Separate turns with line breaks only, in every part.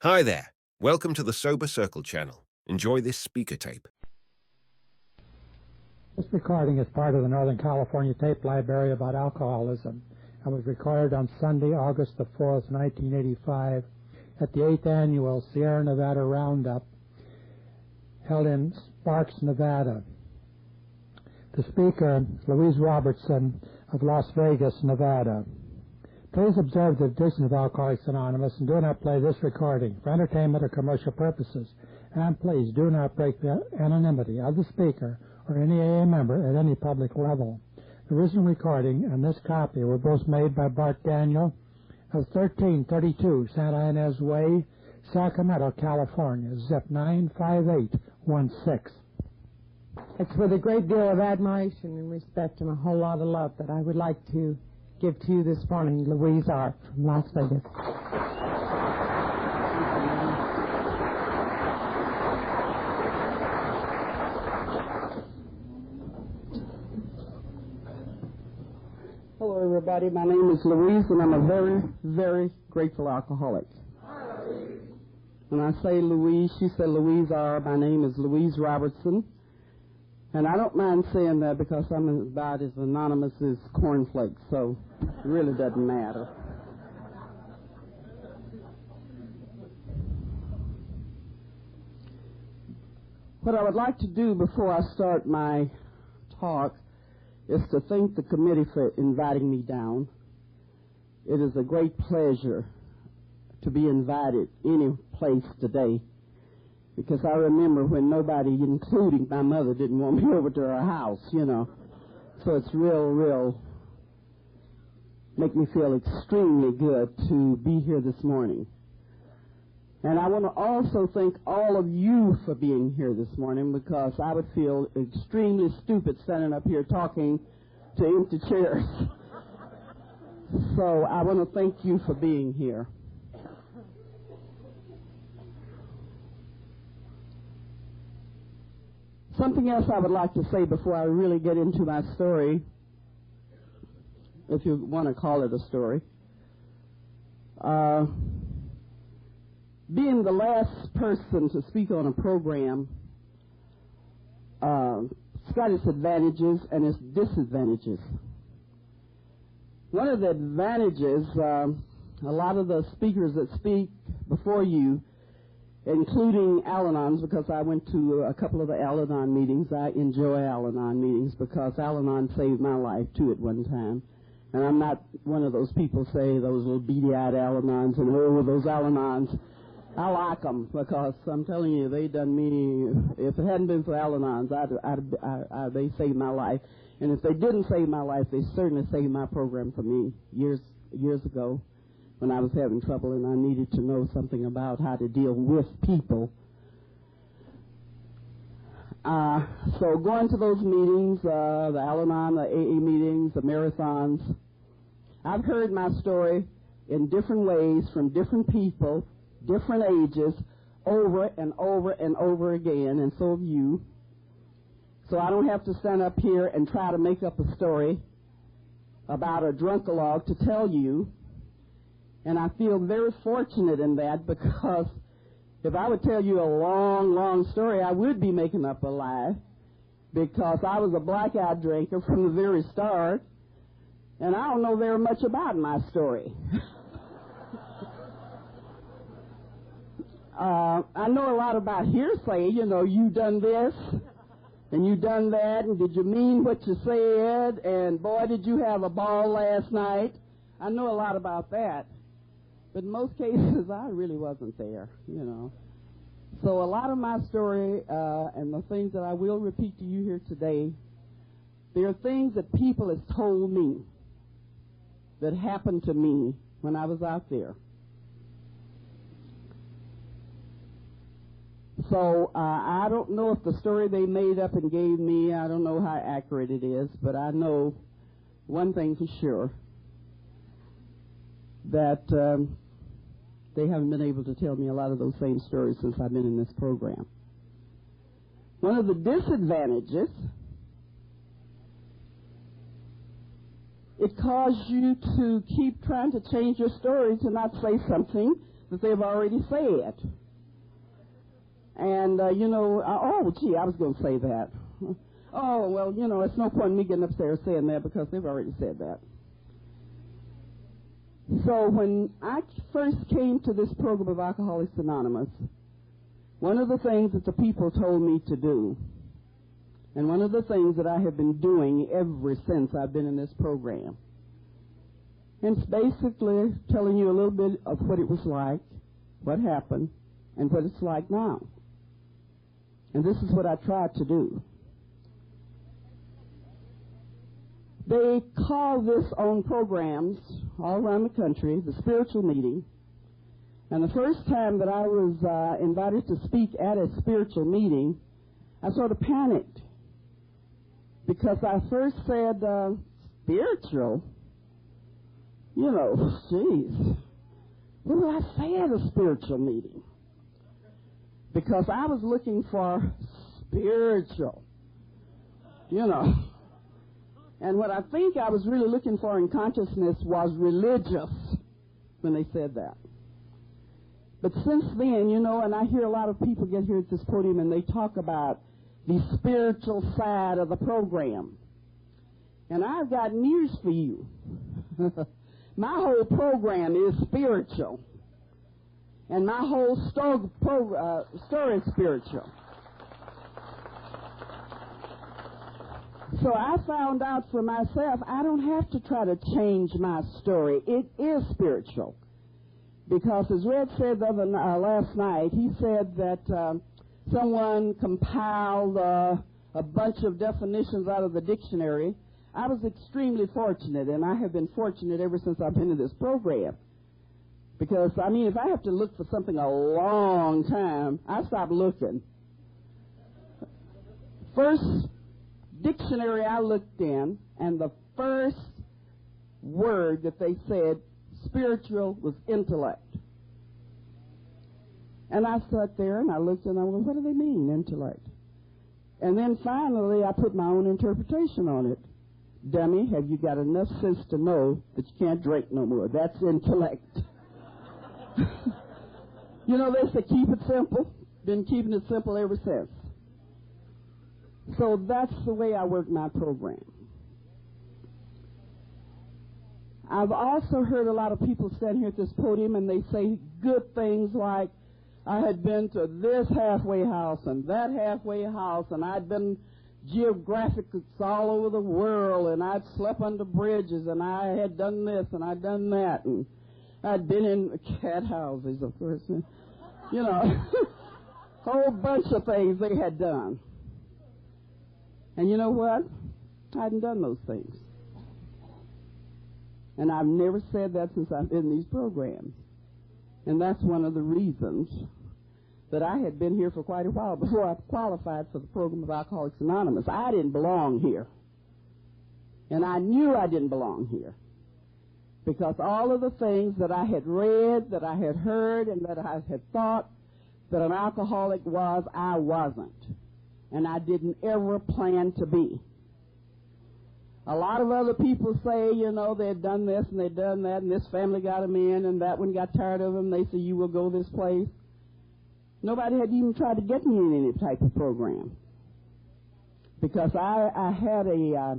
Hi there. Welcome to the Sober Circle channel. Enjoy this speaker tape.
This recording is part of the Northern California Tape Library about alcoholism and was recorded on Sunday, August the 4th, 1985 at the 8th Annual Sierra Nevada Roundup held in Sparks, Nevada. The speaker, Louise Robertson of Las Vegas, Nevada. Please observe the tradition of Alcoholics Anonymous and do not play this recording for entertainment or commercial purposes. And please do not break the anonymity of the speaker or any AA member at any public level. The original recording and this copy were both made by Bart Daniel of 1332 Santa Ynez Way, Sacramento, California, zip 95816.
It's with a great deal of admiration and respect and a whole lot of love that I would like to give to you this morning Louise R. from Las Vegas. Hello, everybody. My name is Louise, and I'm a very, very grateful alcoholic. When I say Louise, she said Louise R. My name is Louise Robertson. And I don't mind saying that because I'm about as anonymous as cornflakes, so it really doesn't matter. What I would like to do before I start my talk is to thank the committee for inviting me down. It is a great pleasure to be invited any place today, because I remember when nobody, including my mother, didn't want me over to her house, you know. So it's real, make me feel extremely good to be here this morning. And I want to also thank all of you for being here this morning, because I would feel extremely stupid standing up here talking to empty chairs. So I want to thank you for being here. Something else I would like to say before I really get into my story, if you want to call it a story. Being the last person to speak on a program, it's got its advantages and its disadvantages. One of the advantages, a lot of the speakers that speak before you, including Al-Anons, because I went to a couple of the Al-Anon meetings. I enjoy Al-Anon meetings because Al-Anon saved my life, too, at one time. And I'm not one of those people say those little beady-eyed Al-Anons and, oh, those Al-Anons. I like them because I'm telling you, they done me. If it hadn't been for Al-Anons, they saved my life. And if they didn't save my life, they certainly saved my program for me years ago, when I was having trouble and I needed to know something about how to deal with people. So going to those meetings, the Al-Anon, the AA meetings, the marathons, I've heard my story in different ways from different people, different ages, over and over and over again, and so have you. So I don't have to stand up here and try to make up a story about a drunk-a-log to tell you. And I feel very fortunate in that, because if I would tell you a long, long story, I would be making up a lie, because I was a blackout drinker from the very start, and I don't know very much about my story. I know a lot about hearsay, you know, you done this, and you done that, and did you mean what you said, and boy, did you have a ball last night. I know a lot about that. But in most cases, I really wasn't there, you know. So a lot of my story and the things that I will repeat to you here today, there are things that people have told me that happened to me when I was out there. So I don't know if the story they made up and gave me, I don't know how accurate it is, but I know one thing for sure, that they haven't been able to tell me a lot of those same stories since I've been in this program. One of the disadvantages, it caused you to keep trying to change your story to not say something that they've already said. And, I was going to say that. Oh, well, it's no point in me getting upstairs saying that because they've already said that. So when I first came to this program of Alcoholics Anonymous, one of the things that the people told me to do, and one of the things that I have been doing ever since I've been in this program, and it's basically telling you a little bit of what it was like, what happened, and what it's like now. And this is what I tried to do. They call this on programs all around the country, the spiritual meeting. And the first time that I was invited to speak at a spiritual meeting, I sort of panicked. Because I first said, spiritual? Geez. What do I say at a spiritual meeting? Because I was looking for spiritual, And what I think I was really looking for in consciousness was religious when they said that. But since then, and I hear a lot of people get here at this podium and they talk about the spiritual side of the program. And I've got news for you. My whole program is spiritual. And my whole story is spiritual. So I found out for myself, I don't have to try to change my story. It is spiritual. Because as Red said last night, he said that someone compiled a bunch of definitions out of the dictionary. I was extremely fortunate, and I have been fortunate ever since I've been in this program. Because, if I have to look for something a long time, I stop looking. First dictionary I looked in, and the first word that they said, spiritual, was intellect. And I sat there and I looked and I went, what do they mean, intellect? And then finally I put my own interpretation on it. Dummy, have you got enough sense to know that you can't drink no more? That's intellect. They say keep it simple. Been keeping it simple ever since. So that's the way I work my program. I've also heard a lot of people stand here at this podium and they say good things like, I had been to this halfway house and that halfway house, and I'd been geographically all over the world, and I'd slept under bridges, and I had done this and I'd done that, and I'd been in cat houses, of course. Whole bunch of things they had done. And you know what? I hadn't done those things. And I've never said that since I've been in these programs. And that's one of the reasons that I had been here for quite a while before I qualified for the program of Alcoholics Anonymous. I didn't belong here. And I knew I didn't belong here. Because all of the things that I had read, that I had heard, and that I had thought that an alcoholic was, I wasn't. And I didn't ever plan to be. A lot of other people say, they'd done this and they'd done that, and this family got them in, and that one got tired of them. They say, you will go this place. Nobody had even tried to get me in any type of program. Because I had a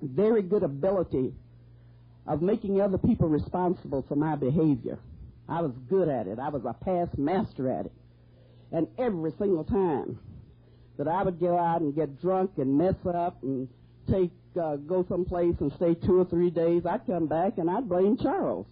very good ability of making other people responsible for my behavior. I was good at it. I was a past master at it. And every single time that I would go out and get drunk and mess up and go someplace and stay 2 or 3 days, I'd come back and I'd blame Charles.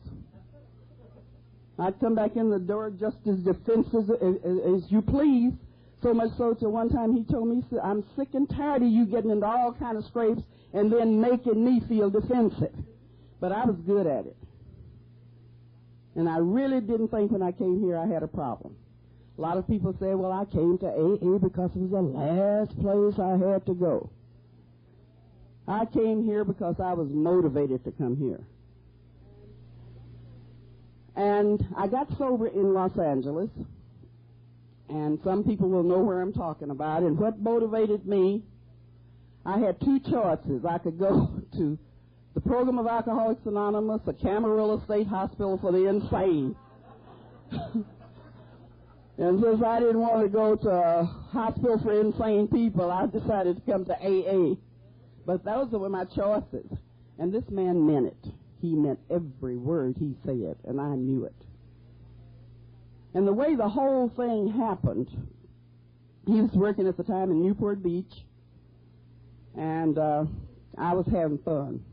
I'd come back in the door just as defensive as you please, so much so till one time he told me, I'm sick and tired of you getting into all kind of scrapes and then making me feel defensive. But I was good at it. And I really didn't think when I came here I had a problem. A lot of people say, well, I came to AA because it was the last place I had to go. I came here because I was motivated to come here. And I got sober in Los Angeles, and some people will know where I'm talking about. And what motivated me, I had 2 choices. I could go to the program of Alcoholics Anonymous, a Camarillo State Hospital for the insane. And since I didn't want to go to a hospital for insane people, I decided to come to AA. But those were my choices. And this man meant it. He meant every word he said, and I knew it. And the way the whole thing happened, he was working at the time in Newport Beach, and I was having fun.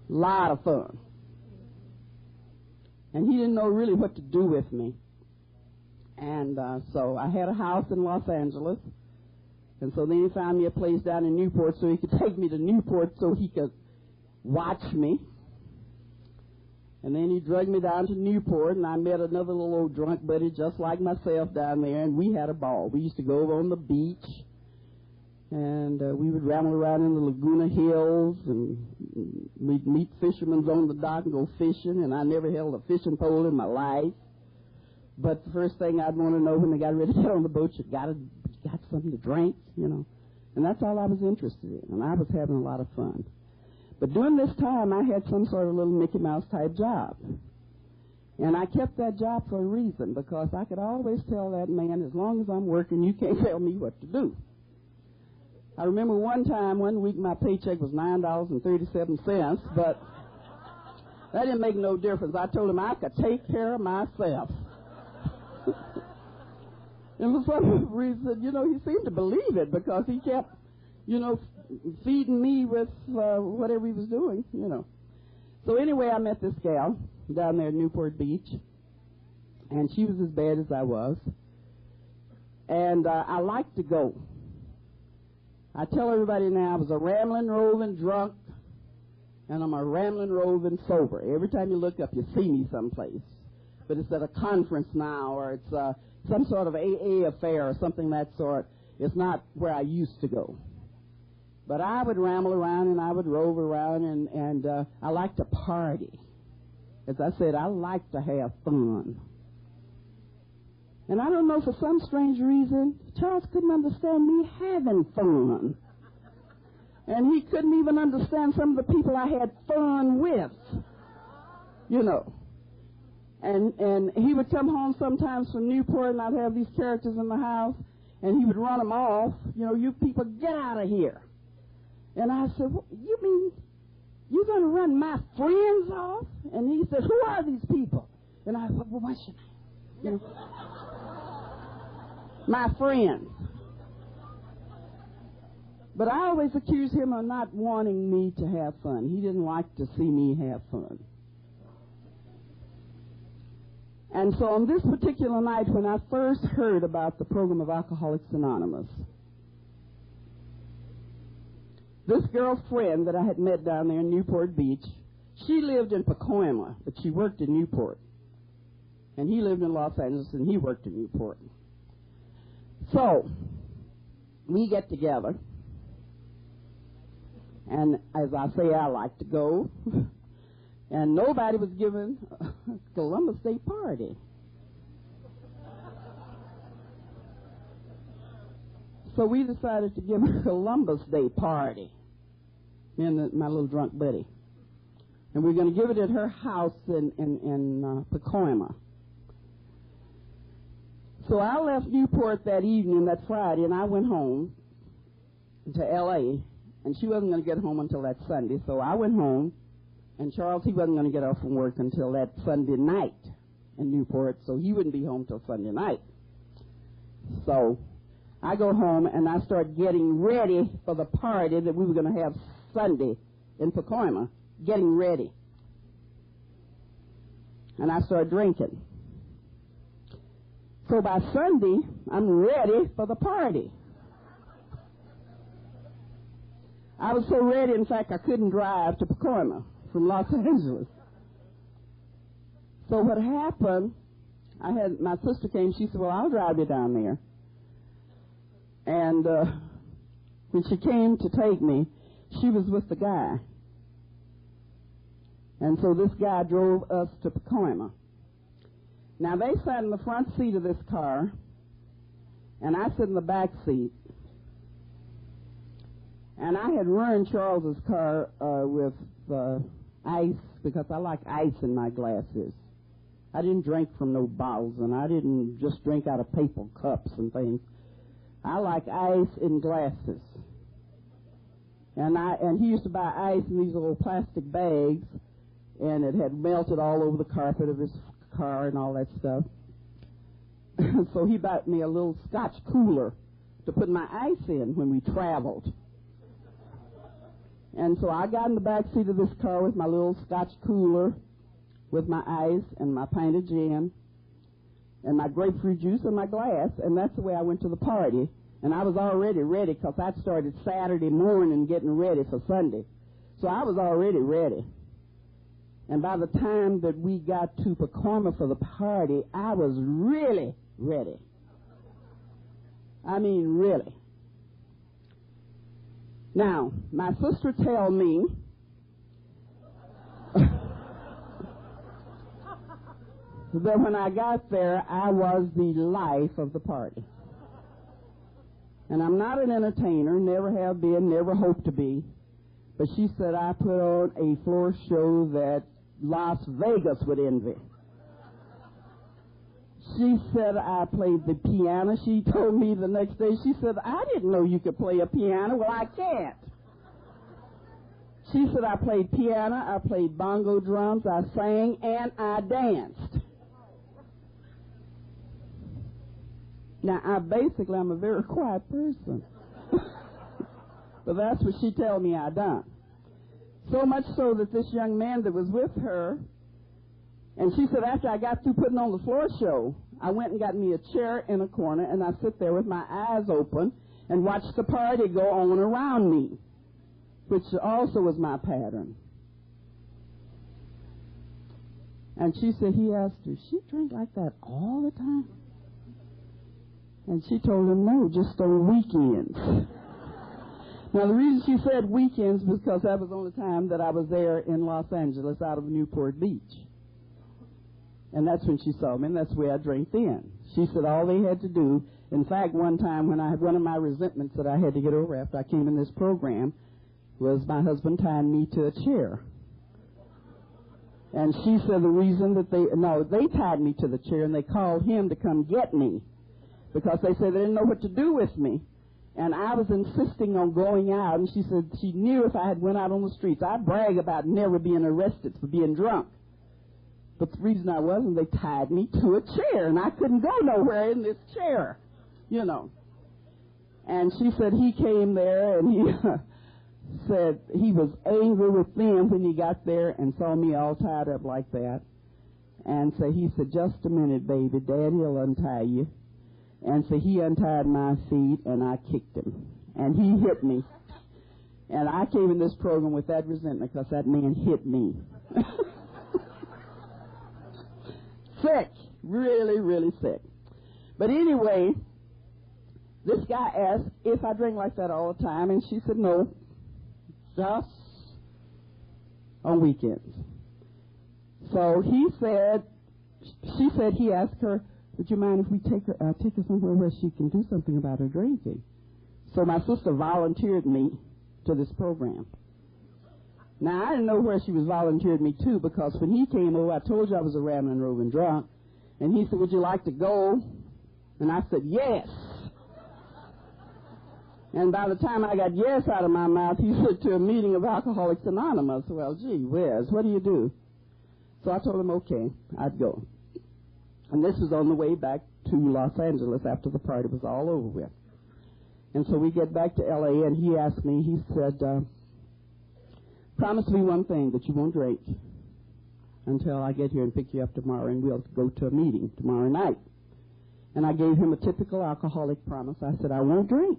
Lot of fun. And he didn't know really what to do with me. And so I had a house in Los Angeles, and so then he found me a place down in Newport so he could take me to Newport so he could watch me. And then he dragged me down to Newport, and I met another little old drunk buddy just like myself down there, and we had a ball. We used to go over on the beach, and we would ramble around in the Laguna Hills, and we'd meet fishermen on the dock and go fishing, and I never held a fishing pole in my life. But the first thing I'd want to know when they got ready to get on the boat, you got something to drink, you know. And that's all I was interested in, and I was having a lot of fun. But during this time, I had some sort of little Mickey Mouse type job. And I kept that job for a reason, because I could always tell that man, as long as I'm working, you can't tell me what to do. I remember one week, my paycheck was $9.37, but that didn't make no difference. I told him I could take care of myself. And for some reason, you know, he seemed to believe it, because he kept, you know, feeding me with whatever he was doing, you know. So anyway, I met this gal down there at Newport Beach, and she was as bad as I was. And I liked to go. I tell everybody now, I was a rambling, roving drunk, and I'm a rambling, roving sober. Every time you look up, you see me someplace. But it's at a conference now, or it's some sort of AA affair or something of that sort. It's not where I used to go. But I would ramble around and I would rove around, and I like to party. As I said, I like to have fun. And I don't know, for some strange reason, Charles couldn't understand me having fun. And he couldn't even understand some of the people I had fun with, you know. And he would come home sometimes from Newport, and I'd have these characters in the house, and he would run them off. You know, you people, get out of here. And I said, well, you mean you're going to run my friends off? And he said, who are these people? And I said, well, what's your name? You know, my friends. But I always accused him of not wanting me to have fun. He didn't like to see me have fun. And so on this particular night, when I first heard about the program of Alcoholics Anonymous, this girlfriend that I had met down there in Newport Beach, she lived in Pacoima, but she worked in Newport. And he lived in Los Angeles, and he worked in Newport. So, we get together, and as I say, I like to go, and nobody was giving a Columbus Day party. So we decided to give a Columbus Day party, me and my little drunk buddy. And we're going to give it at her house in Pacoima. So I left Newport that evening, that Friday, and I went home to L.A., and she wasn't going to get home until that Sunday. So I went home, and Charles, he wasn't going to get off from work until that Sunday night in Newport, so he wouldn't be home till Sunday night. So I go home, and I start getting ready for the party that we were going to have Sunday in Pacoima, getting ready. And I start drinking. So by Sunday, I'm ready for the party. I was so ready, in fact, I couldn't drive to Pacoima from Los Angeles. So what happened, my sister came, she said, well, I'll drive you down there. And when she came to take me, she was with the guy. And so this guy drove us to Pacoima. Now, they sat in the front seat of this car, and I sit in the back seat. And I had ruined Charles's car with ice because I like ice in my glasses. I didn't drink from no bottles, and I didn't just drink out of paper cups and things. I like ice in glasses. And he used to buy ice in these little plastic bags, and it had melted all over the carpet of his car and all that stuff. So he bought me a little Scotch cooler to put my ice in when we traveled. And so I got in the back seat of this car with my little Scotch cooler, with my ice and my pint of gin and my grapefruit juice and my glass, and that's the way I went to the party. And I was already ready because I started Saturday morning getting ready for Sunday. So I was already ready. And by the time that we got to Pacoima for the party, I was really ready. I mean, really. Now, my sister tell me that when I got there, I was the life of the party. And I'm not an entertainer, never have been, never hope to be. But she said I put on a floor show that Las Vegas would envy. She said I played the piano. She told me the next day, she said, I didn't know you could play a piano. Well, I can't. She said I played piano, I played bongo drums, I sang, and I danced. Now, I'm a very quiet person. But that's what she told me I done. So much so that this young man that was with her, and she said after I got through putting on the floor show, I went and got me a chair in a corner, and I sit there with my eyes open and watch the party go on around me, which also was my pattern. And she said, he asked her, she drink like that all the time? And she told him, no, just on weekends. Now, the reason she said weekends was because that was the only time that I was there in Los Angeles out of Newport Beach. And that's when she saw me, and that's where I drank then. She said all they had to do, in fact, one time when I had one of my resentments that I had to get over after I came in this program, was my husband tying me to a chair. And she said the reason that they tied me to the chair, and they called him to come get me, because they said they didn't know what to do with me. And I was insisting on going out, and she said she knew if I had went out on the streets, I'd brag about never being arrested for being drunk. But the reason I wasn't, they tied me to a chair, and I couldn't go nowhere in this chair, you know. And she said he came there, and he said he was angry with them when he got there and saw me all tied up like that. And so he said, just a minute, baby, Daddy will untie you. And so he untied my feet, and I kicked him. And he hit me. And I came in this program with that resentment because that man hit me. Sick. Really, really sick. But anyway, this guy asked if I drink like that all the time, and she said no, just on weekends. So she said he asked her, would you mind if we take her somewhere where she can do something about her drinking? So my sister volunteered me to this program. Now, I didn't know where she was volunteered me to, because when he came over, I told you I was a rambling, roving drunk, and he said, would you like to go? And I said, yes. And by the time I got yes out of my mouth, he said, to a meeting of Alcoholics Anonymous. Well, gee whiz, what do you do? So I told him, okay, I'd go. And this was on the way back to Los Angeles after the party was all over with. And so we get back to L.A., and he asked me, he said, promise me one thing, that you won't drink until I get here and pick you up tomorrow, and we'll go to a meeting tomorrow night. And I gave him a typical alcoholic promise. I said, I won't drink.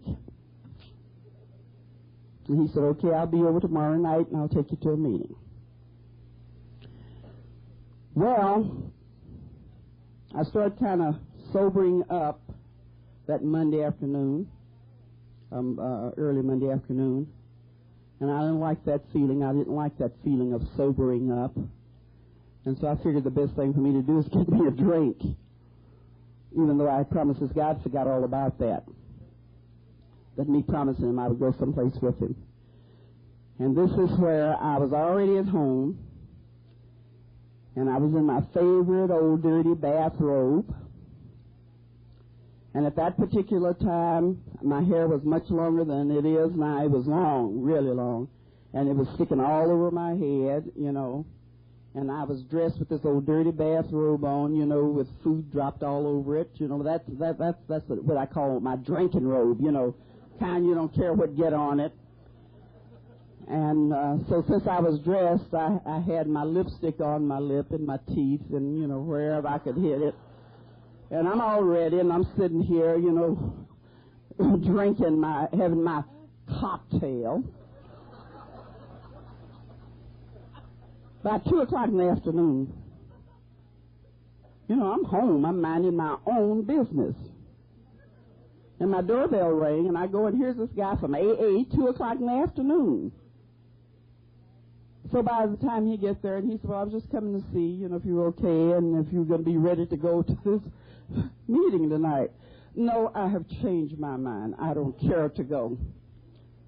And he said, okay, I'll be over tomorrow night, and I'll take you to a meeting. Well, I started kind of sobering up that Monday afternoon, early Monday afternoon, and I didn't like that feeling. I didn't like that feeling of sobering up, and so I figured the best thing for me to do is get me a drink, even though I promised this guy, I forgot all about that. But me promising him I would go someplace with him. And this is where I was already at home, And I was in my favorite old dirty bathrobe. And at that particular time, my hair was much longer than it is now. It was long, really long. And it was sticking all over my head, you know. And I was dressed with this old dirty bathrobe on, you know, with food dropped all over it. You know, that's what I call my drinking robe, you know, kind you don't care what get on it. And so since I was dressed, I had my lipstick on my lip and my teeth and, you know, wherever I could hit it. And I'm all ready, and I'm sitting here, you know, having my cocktail. By 2 o'clock in the afternoon, you know, I'm home. I'm minding my own business. And my doorbell rang, and I go, and here's this guy from AA, 2 o'clock in the afternoon. So by the time he gets there, and he said, well, I was just coming to see, you know, if you're okay and if you're going to be ready to go to this meeting tonight. No, I have changed my mind. I don't care to go.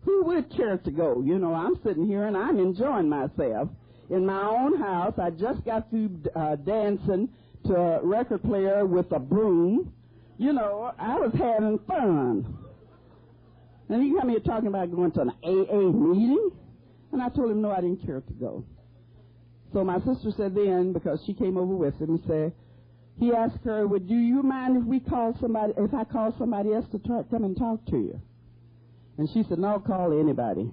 Who would care to go? You know, I'm sitting here, and I'm enjoying myself. In my own house, I just got through dancing to a record player with a broom. You know, I was having fun. And he got me talking about going to an AA meeting. And I told him, no, I didn't care to go. So my sister said then, because she came over with him, he asked her, well, do you mind if I call somebody else to come and talk to you? And she said, no, call anybody.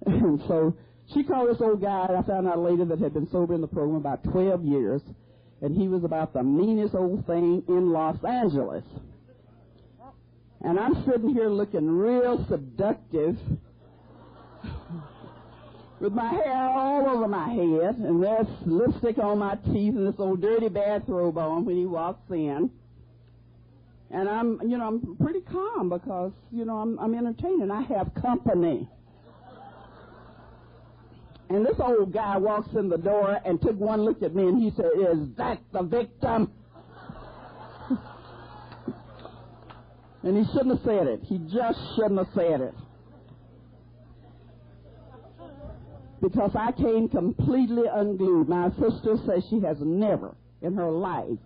And so she called this old guy. I found out later that had been sober in the program about 12 years, and he was about the meanest old thing in Los Angeles. And I'm sitting here looking real seductive with my hair all over my head, and there's lipstick on my teeth and this old dirty bathrobe on when he walks in. And I'm pretty calm because, you know, I'm entertaining. I have company. And this old guy walks in the door and took one look at me, and he said, is that the victim? And he shouldn't have said it. He just shouldn't have said it. Because I came completely unglued. My sister says she has never in her life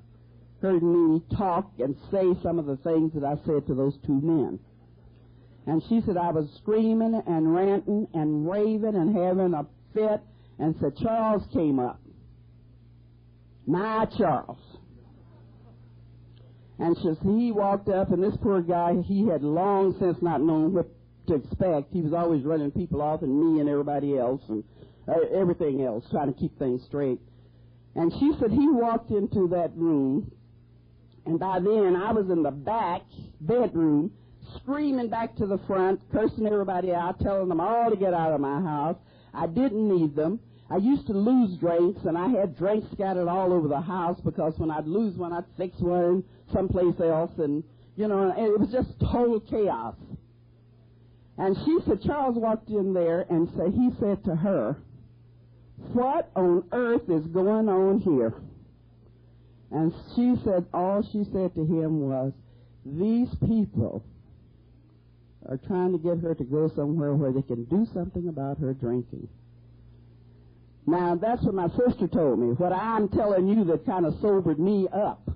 heard me talk and say some of the things that I said to those two men. And she said I was screaming and ranting and raving and having a fit, and said Charles came up. My Charles. And he walked up, and this poor guy, he had long since not known what to expect. He was always running people off, and me and everybody else, and everything else, trying to keep things straight. And she said he walked into that room, and by then I was in the back bedroom, screaming back to the front, cursing everybody out, telling them all to get out of my house. I didn't need them. I used to lose drinks, and I had drinks scattered all over the house because when I'd lose one, I'd fix one someplace else, and, you know, it was just total chaos. And she said, Charles walked in there, and he said to her, what on earth is going on here? And she said, all she said to him was, these people are trying to get her to go somewhere where they can do something about her drinking. Now, that's what my sister told me. What I'm telling you that kind of sobered me up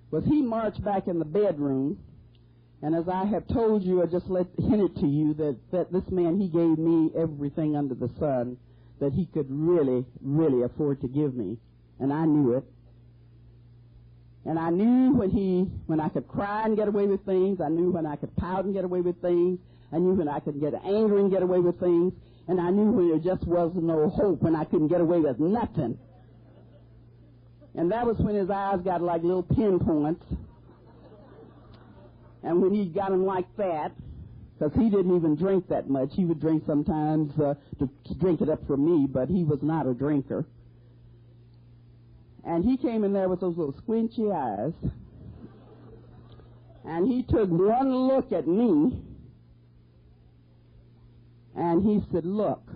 was he marched back in the bedroom, and as I have told you, I just hinted to you that this man, he gave me everything under the sun that he could really, really afford to give me, and I knew it. And I knew when I could cry and get away with things. I knew when I could pout and get away with things. I knew when I could get angry and get away with things. And I knew when there just was no hope, when I couldn't get away with nothing. And that was when his eyes got like little pinpoints. And when he got them like that, because he didn't even drink that much. He would drink sometimes to drink it up for me, but he was not a drinker. And he came in there with those little squinchy eyes. And he took one look at me. And he said, look,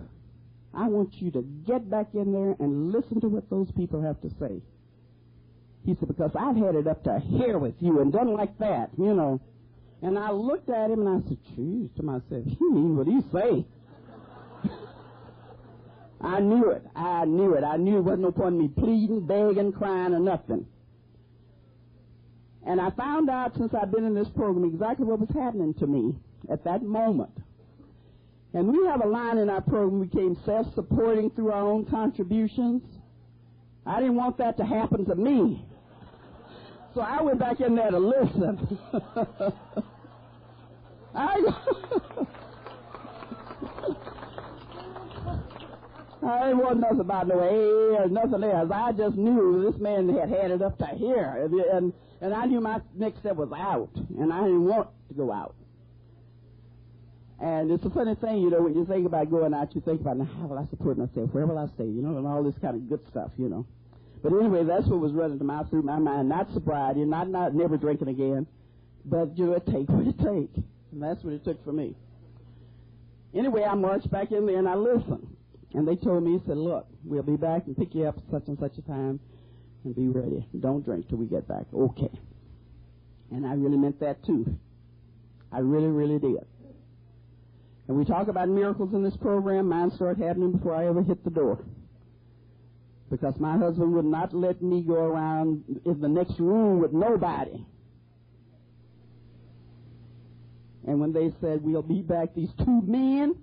I want you to get back in there and listen to what those people have to say. He said, because I've had it up to here with you and done like that, you know. And I looked at him and I said, geez, to myself, you mean what do you say? I knew it. I knew it. I knew it wasn't no point in me pleading, begging, crying, or nothing. And I found out since I've been in this program exactly what was happening to me at that moment. And we have a line in our program, we became self-supporting through our own contributions. I didn't want that to happen to me. So I went back in there to listen. I didn't want nothing about no aid or nothing else. I just knew this man had it up to here. And I knew my next step was out. And I didn't want to go out. And it's a funny thing, you know, when you think about going out, you think about, now, how will I support myself? Where will I stay? You know, and all this kind of good stuff, you know. But anyway, that's what was running through my mind. Not sobriety, not never drinking again, but, you know, it take what it take. And that's what it took for me. Anyway, I marched back in there and I listened. And they told me, said, look, we'll be back and pick you up at such and such a time and be ready. Don't drink till we get back. Okay. And I really meant that too. I really, really did. And we talk about miracles in this program. Mine started happening before I ever hit the door. Because my husband would not let me go around in the next room with nobody. And when they said, we'll be back, these two men,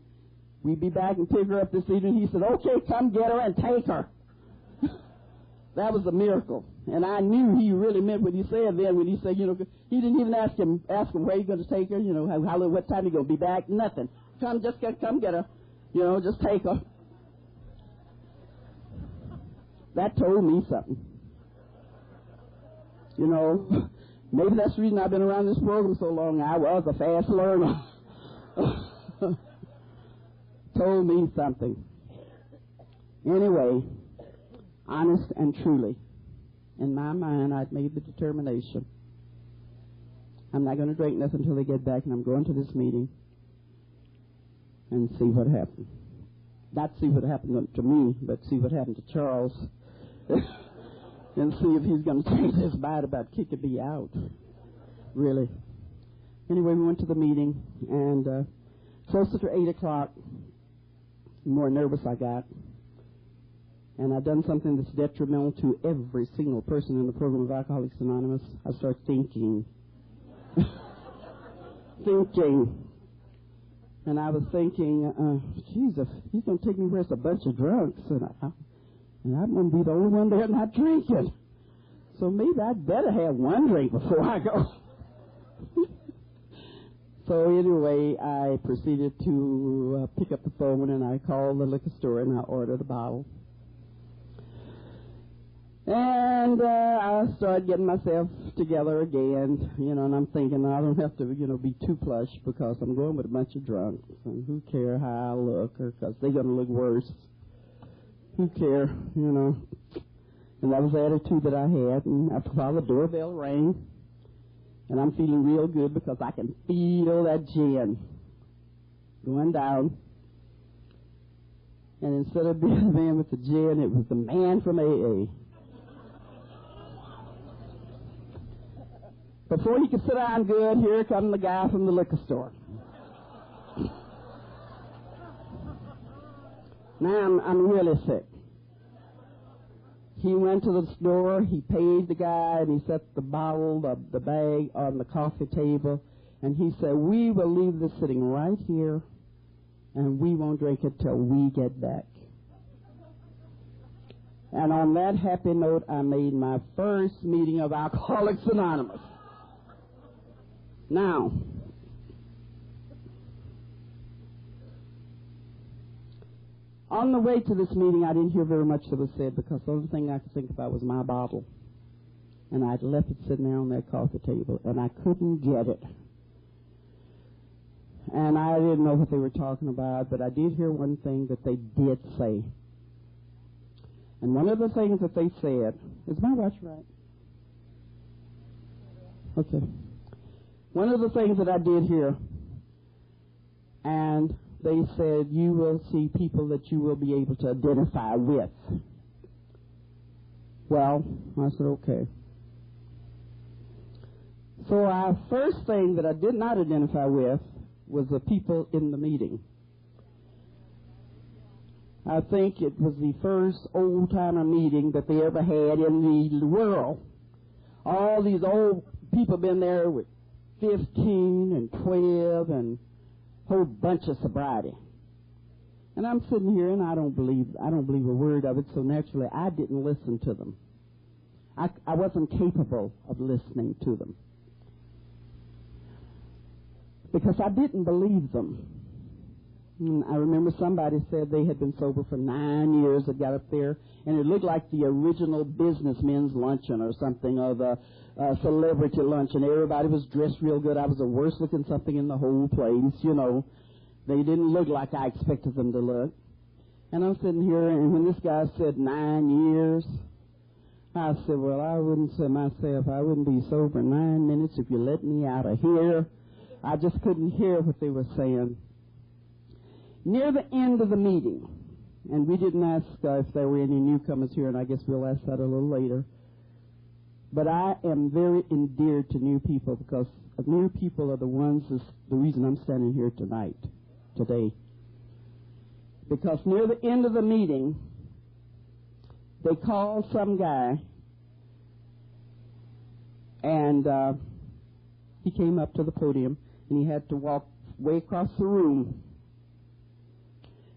we'll be back and pick her up this evening, he said, okay, come get her and take her. That was a miracle. And I knew he really meant what he said then when he said, you know, he didn't even ask him where you going to take her, you know, what time you going to be back, nothing. Come get her, you know, just take her. That told me something. You know, maybe that's the reason I've been around this program so long. I was a fast learner. Told me something. Anyway, honest and truly, in my mind, I'd made the determination. I'm not going to drink nothing until they get back, and I'm going to this meeting and see what happened. Not see what happened to me, but see what happened to Charles. And see if he's going to change his mind about kicking me out. Really. Anyway, we went to the meeting, and closer to 8 o'clock, the more nervous I got. And I've done something that's detrimental to every single person in the program of Alcoholics Anonymous. I start thinking. And I was thinking, Jesus, he's going to take me where it's a bunch of drunks, and I'm going to be the only one there not drinking. So maybe I'd better have one drink before I go. So anyway, I proceeded to pick up the phone, and I called the liquor store, and I ordered a bottle. And I started getting myself together again, you know, and I'm thinking I don't have to, you know, be too plush because I'm going with a bunch of drunks, and who care how I look, or because they're going to look worse. Who care, you know. And that was the attitude that I had, and after a while the doorbell rang, and I'm feeling real good because I can feel that gin going down. And instead of being the man with the gin, it was the man from AA. Before he could sit down good, here comes the guy from the liquor store. Now I'm really sick. He went to the store, he paid the guy, and he set the bottle, the bag on the coffee table, and he said, we will leave this sitting right here, and we won't drink it till we get back. And on that happy note, I made my first meeting of Alcoholics Anonymous. Now, on the way to this meeting, I didn't hear very much that was said because the only thing I could think about was my bottle. And I'd left it sitting there on that coffee table, and I couldn't get it. And I didn't know what they were talking about, but I did hear one thing that they did say. And one of the things that they said, is my watch right? Okay. One of the things that I did hear, and they said, you will see people that you will be able to identify with. Well, I said, okay. So our first thing that I did not identify with was the people in the meeting. I think it was the first old-timer meeting that they ever had in the world. All these old people been there with 15 and 12 and a whole bunch of sobriety. And I'm sitting here and I don't believe a word of it, so naturally I didn't listen to them. I wasn't capable of listening to them because I didn't believe them. And I remember somebody said they had been sober for 9 years. That got up there, and it looked like the original businessmen's luncheon or something, or the celebrity luncheon. Everybody was dressed real good. I was the worst looking something in the whole place, you know. They didn't look like I expected them to look. And I'm sitting here, and when this guy said 9 years, I said, well, I wouldn't say myself, I wouldn't be sober 9 minutes if you let me out of here. I just couldn't hear what they were saying. Near the end of the meeting, and we didn't ask if there were any newcomers here, and I guess we'll ask that a little later, but I am very endeared to new people because new people are the reason I'm standing here today. Because near the end of the meeting, they called some guy, and he came up to the podium, and he had to walk way across the room.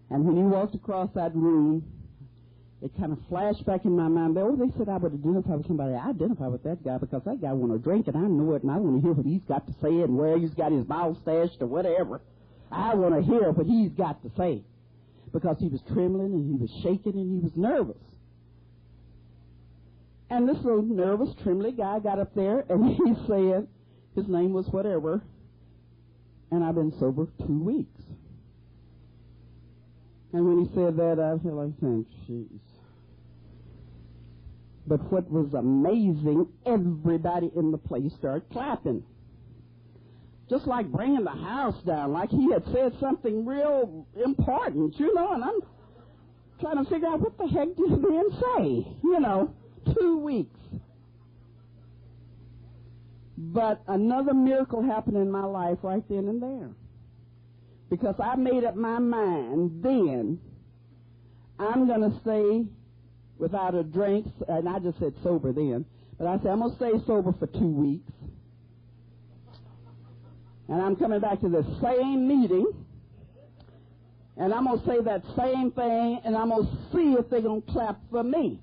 And when he walked across that room, it kind of flashed back in my mind. They said I would identify with somebody. I identify with that guy because that guy want to drink, and I know it, and I want to hear what he's got to say and where he's got his mouth stashed or whatever. I want to hear what he's got to say because he was trembling, and he was shaking, and he was nervous. And this little nervous, trembling guy got up there, and he said his name was whatever, and I've been sober 2 weeks. And when he said that, I felt like saying, jeez. But what was amazing, everybody in the place started clapping. Just like bringing the house down, like he had said something real important, you know, and I'm trying to figure out what the heck did the man say, you know, 2 weeks. But another miracle happened in my life right then and there. Because I made up my mind then, I'm going to stay without a drink, and I just said sober then, but I said I'm going to stay sober for 2 weeks. And I'm coming back to the same meeting, and I'm going to say that same thing, and I'm going to see if they're going to clap for me.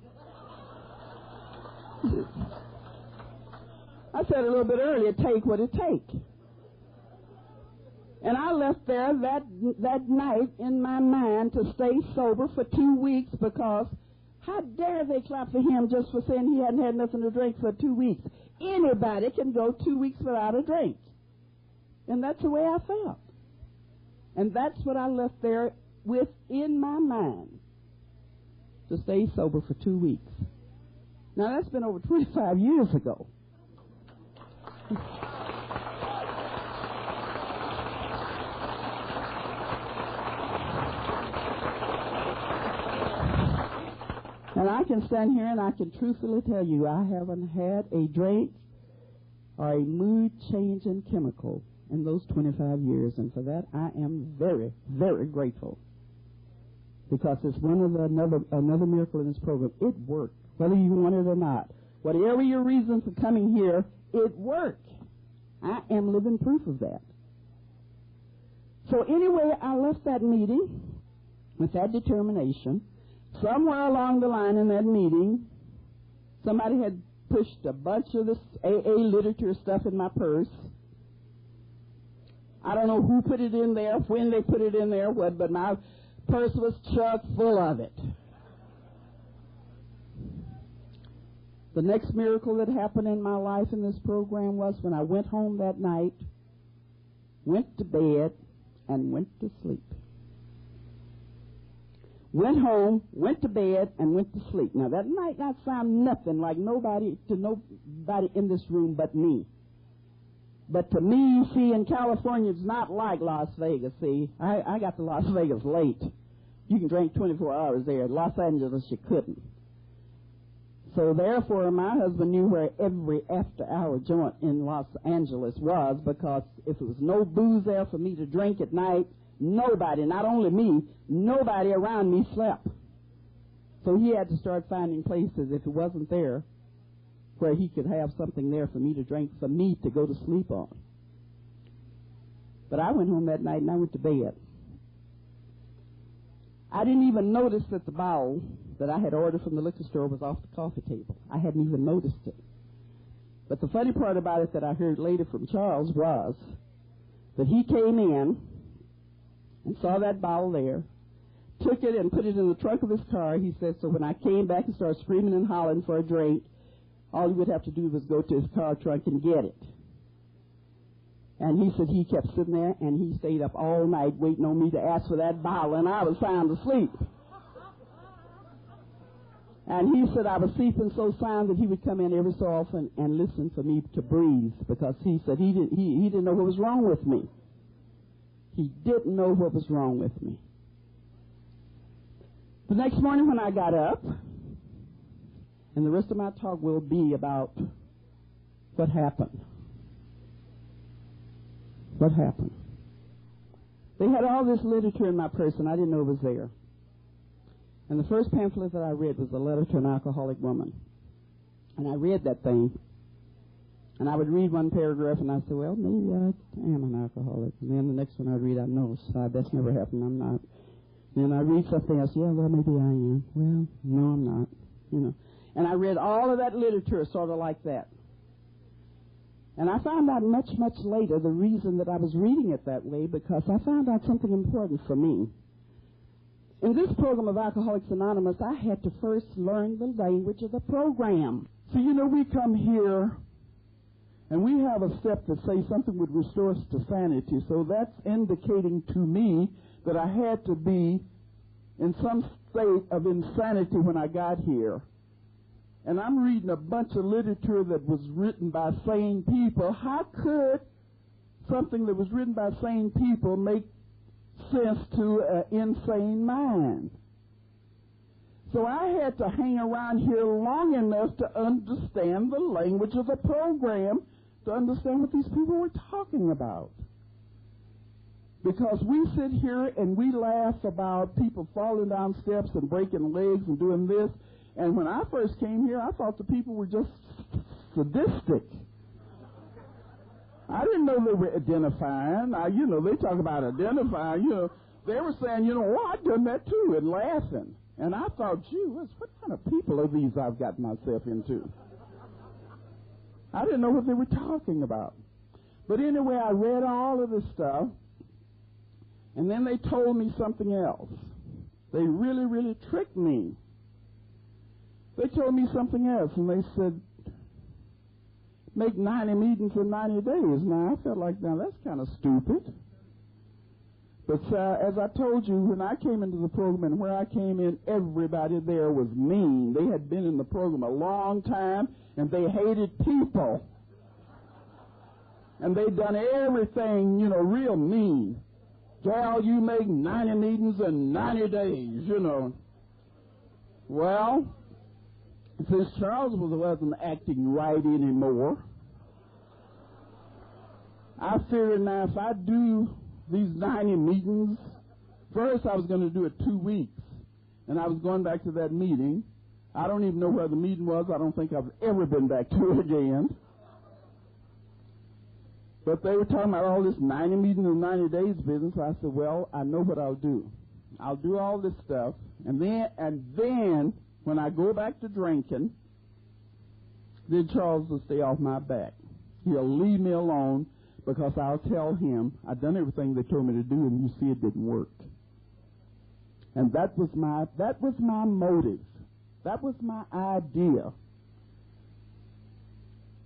I said a little bit earlier, take what it takes. And I left there that night in my mind to stay sober for 2 weeks because how dare they clap for him just for saying he hadn't had nothing to drink for 2 weeks. Anybody can go 2 weeks without a drink. And that's the way I felt. And that's what I left there with in my mind, to stay sober for 2 weeks. Now, that's been over 25 years ago. And I can stand here and I can truthfully tell you I haven't had a drink or a mood-changing chemical in those 25 years. And for that, I am very, very grateful. Because it's another miracle in this program. It worked, whether you want it or not. Whatever your reason for coming here, it worked. I am living proof of that. So anyway, I left that meeting with that determination. Somewhere along the line in that meeting, somebody had pushed a bunch of this AA literature stuff in my purse. I don't know who put it in there, when they put it in there, but my purse was chock full of it. The next miracle that happened in my life in this program was when I went home that night, went to bed, and went to sleep. Went home, went to bed, and went to sleep. Now, that might not sound nothing like nobody in this room but me. But to me, see, in California, it's not like Las Vegas, see. I got to Las Vegas late. You can drink 24 hours there. At Los Angeles, you couldn't. So, therefore, my husband knew where every after-hour joint in Los Angeles was, because if there was no booze there for me to drink at night, Nobody, not only me, nobody around me slept. So he had to start finding places, if it wasn't there, where he could have something there for me to drink, for me to go to sleep on. But I went home that night and I went to bed. I didn't even notice that the bottle that I had ordered from the liquor store was off the coffee table. I hadn't even noticed it. But the funny part about it that I heard later from Charles was that he came in and saw that bottle there, took it and put it in the trunk of his car. He said, so when I came back and started screaming and hollering for a drink, all he would have to do was go to his car trunk and get it. And he said he kept sitting there, and he stayed up all night waiting on me to ask for that bottle, and I was sound asleep. And he said I was sleeping so sound that he would come in every so often and listen for me to breathe, because he said he didn't know what was wrong with me. He didn't know what was wrong with me. The next morning when I got up, and the rest of my talk will be about what happened. What happened? They had all this literature in my purse, and I didn't know it was there. And the first pamphlet that I read was a letter to an alcoholic woman. And I read that thing, and I would read one paragraph, and I said, well, maybe I am an alcoholic. And then the next one I'd read, I know, that's never happened, I'm not. Then I read something else, yeah, well, maybe I am. Well, no, I'm not, you know. And I read all of that literature sort of like that. And I found out much, much later the reason that I was reading it that way, because I found out something important for me. In this program of Alcoholics Anonymous, I had to first learn the language of the program. So, you know, we come here, and we have a step that says something would restore us to sanity. So that's indicating to me that I had to be in some state of insanity when I got here. And I'm reading a bunch of literature that was written by sane people. How could something that was written by sane people make sense to an insane mind? So I had to hang around here long enough to understand the language of the program, to understand what these people were talking about. Because we sit here and we laugh about people falling down steps and breaking legs and doing this. And when I first came here, I thought the people were just sadistic. I didn't know they were identifying. They talk about identifying. They were saying, well, I've done that too, and laughing. And I thought, gee whiz, what kind of people are these I've got myself into? I didn't know what they were talking about. But anyway, I read all of this stuff, and then they told me something else. They really, really tricked me. They told me something else, and they said, make 90 meetings in 90 days. Now, I felt like, now, that's kind of stupid. But as I told you, when I came into the program and where I came in, everybody there was mean. They had been in the program a long time, and they hated people. And they'd done everything, real mean. Gal, you make 90 meetings in 90 days, Well, since Charles wasn't acting right anymore, I figured now if I do these 90 meetings, first I was going to do it 2 weeks, and I was going back to that meeting. I don't even know where the meeting was. I don't think I've ever been back to it again. But they were talking about all this 90 meetings in 90 days business. I said, well, I know what I'll do. I'll do all this stuff, and then when I go back to drinking, then Charles will stay off my back. He'll leave me alone because I'll tell him I've done everything they told me to do, and you see it didn't work. And that was my motive. That was my idea.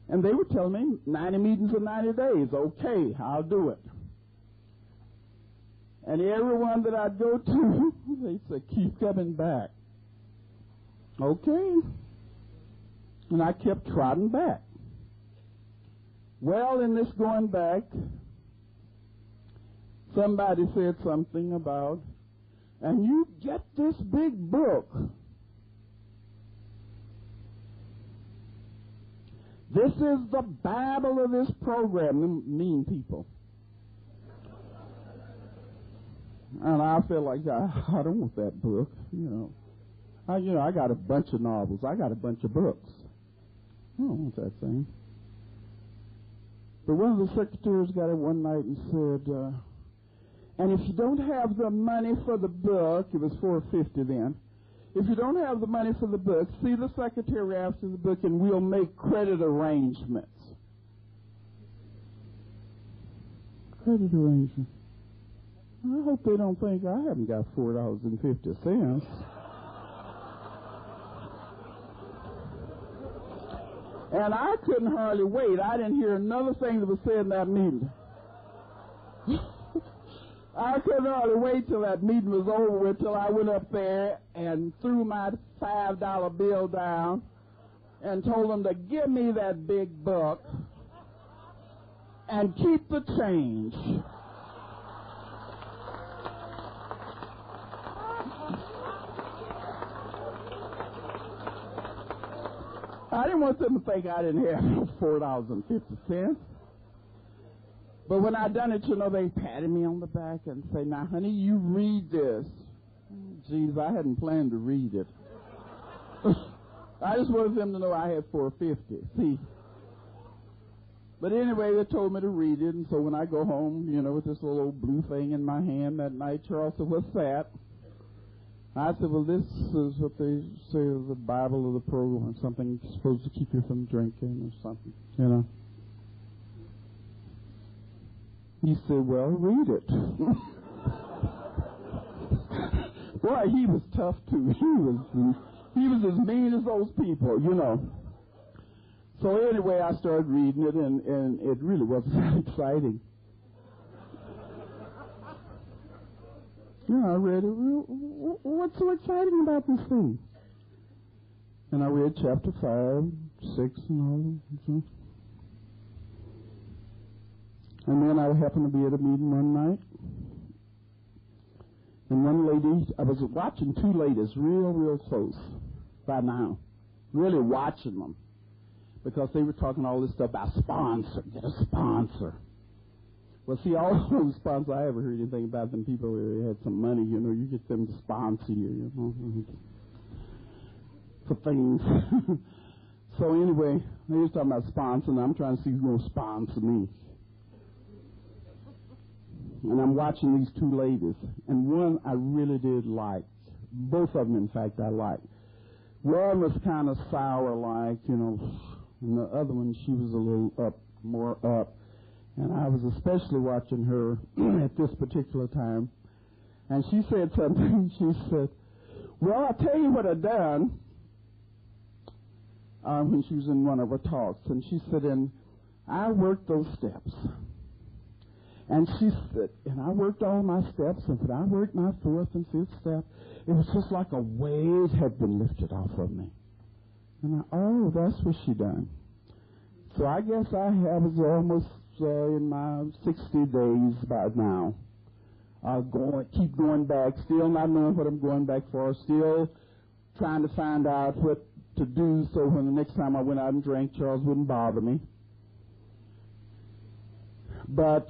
And they were telling me 90 meetings in 90 days. Okay, I'll do it. And everyone that I'd go to, they said, keep coming back. Okay. And I kept trotting back. Well, in this going back, somebody said something about, and you get this big book. This is the Bible of this program. Them mean people.
And I feel like I don't want that book, I got a bunch of novels. I got a bunch of books. I don't want that thing. But one of the secretaries got it one night and said, and if you don't have the money for the book, it was $4.50 then, if you don't have the money for the book, see the secretary after the book and we'll make credit arrangements. Credit arrangements. I hope they don't think I haven't got $4.50. And I couldn't hardly wait. I didn't hear another thing that was said in that meeting. I couldn't hardly wait till that meeting was over with, till I went up there and threw my $5 bill down and told them to give me that big book and keep the change. I didn't want them to think I didn't have $4.50. But when I done it, they patted me on the back and say, now, honey, you read this. Geez, I hadn't planned to read it. I just wanted them to know I had $4.50. See? But anyway, they told me to read it, and so when I go home, with this little old blue thing in my hand that night, Charles said, what's that? I said, well, this is what they say is the Bible or the program or something supposed to keep you from drinking or something, He said, well, read it. Boy, he was tough, too. He was as mean as those people, So anyway, I started reading it, and it really wasn't that exciting. I read it. What's so exciting about this thing? And I read chapter 5, 6, and all that. And then I happened to be at a meeting one night. And one lady, I was watching two ladies real close by now. Really watching them. Because they were talking all this stuff about sponsor. Get a sponsor. Well, see, all those sponsors, I ever heard anything about them people who had some money, you get them to sponsor you, for things. So anyway, they was talking about sponsoring. I'm trying to see who's going to sponsor me. And I'm watching these two ladies, and one I really did like. Both of them, in fact, I liked. One was kind of sour-like, and the other one, she was a little more up. And I was especially watching her at this particular time. And she said something. She said, well, I'll tell you what I done, when she was in one of her talks. And she said, and I worked those steps. And she said, and I worked all my steps, and when I worked my fourth and fifth step, it was just like a weight had been lifted off of me. And that's what she done. So I guess I was almost in my 60 days by now. Keep going back, still not knowing what I'm going back for, still trying to find out what to do so when the next time I went out and drank, Charles wouldn't bother me. But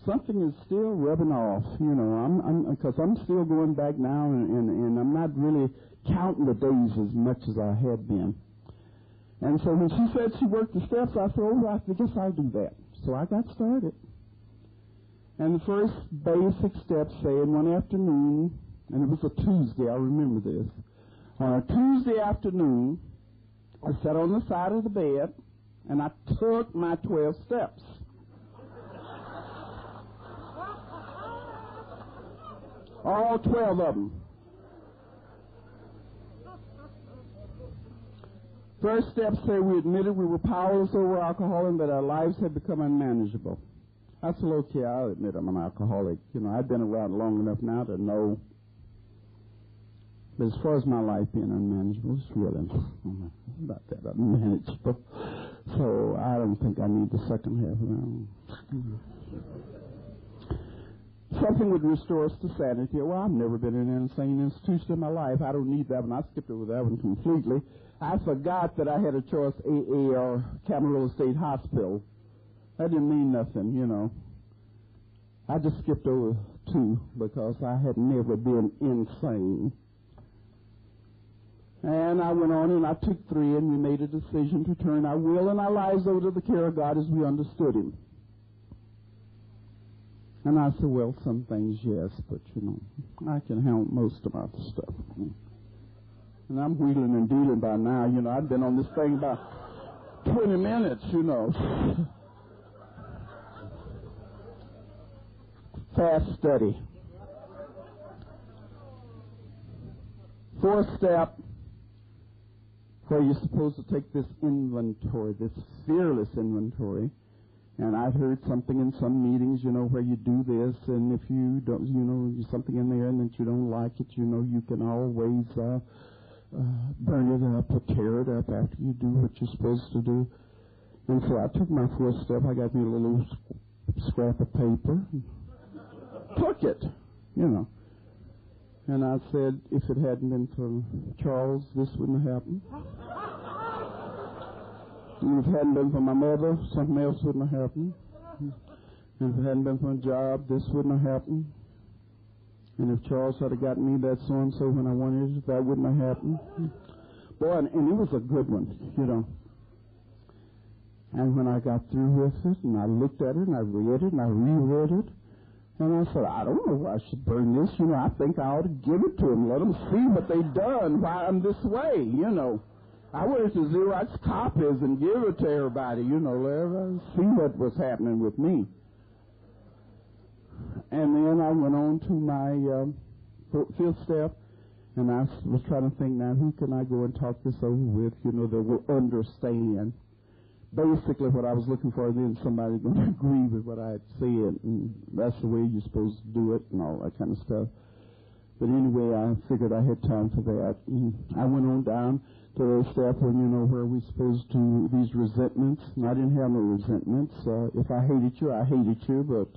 something is still rubbing off, because I'm still going back now, and I'm not really counting the days as much as I had been. And so when she said she worked the steps, I thought, I guess I'll do that. So I got started. And the first basic step, say, in one afternoon, and it was a Tuesday, I remember this. On a Tuesday afternoon, I sat on the side of the bed, and I took my 12 steps. All 12 of them. First step say we admitted we were powerless over alcohol and that our lives had become unmanageable. I said, okay, I'll admit I'm an alcoholic. I've been around long enough now to know. But as far as my life being unmanageable, it's really not that unmanageable. So I don't think I need the second half of that. Something would restore us to sanity. Well, I've never been in an insane institution in my life. I don't need that one. I skipped over that one completely. I forgot that I had a choice AA or Camarillo State Hospital. That didn't mean nothing, I just skipped over 2 because I had never been insane. And I went on and I took 3, and we made a decision to turn our will and our lives over to the care of God as we understood Him. And I said, well, some things, yes, but, I can handle most of my stuff. And I'm wheeling and dealing by now. I've been on this thing about 20 minutes, Fast study. 4th step, where you're supposed to take this inventory, this fearless inventory. And I've heard something in some meetings, where you do this, and if you don't, there's something in there and that you don't like it, you can always burn it up or tear it up after you do what you're supposed to do. And so I took my 4th step. I got me a little scrap of paper, took it, And I said, if it hadn't been for Charles, this wouldn't have happened. And if it hadn't been for my mother, something else wouldn't have happened. And if it hadn't been for my job, this wouldn't have happened. And if Charles had gotten me that so-and-so when I wanted it, that wouldn't have happened. Boy, and it was a good one, And when I got through with it, and I looked at it, and I read it, and I reread it, and I said, I don't know why I should burn this. I think I ought to give it to them, let them see what they've done, why I'm this way, I wanted to Xerox copies and give it to everybody, let everybody see what was happening with me. And then I went on to my 5th step, and I was trying to think, now, who can I go and talk this over with, that will understand. Basically, what I was looking for, then somebody going to agree with what I had said, and that's the way you're supposed to do it and all that kind of stuff. But anyway, I figured I had time for that. And I went on down to the step when, where we're supposed to, these resentments. And I didn't have no resentments. If I hated you, I hated you, but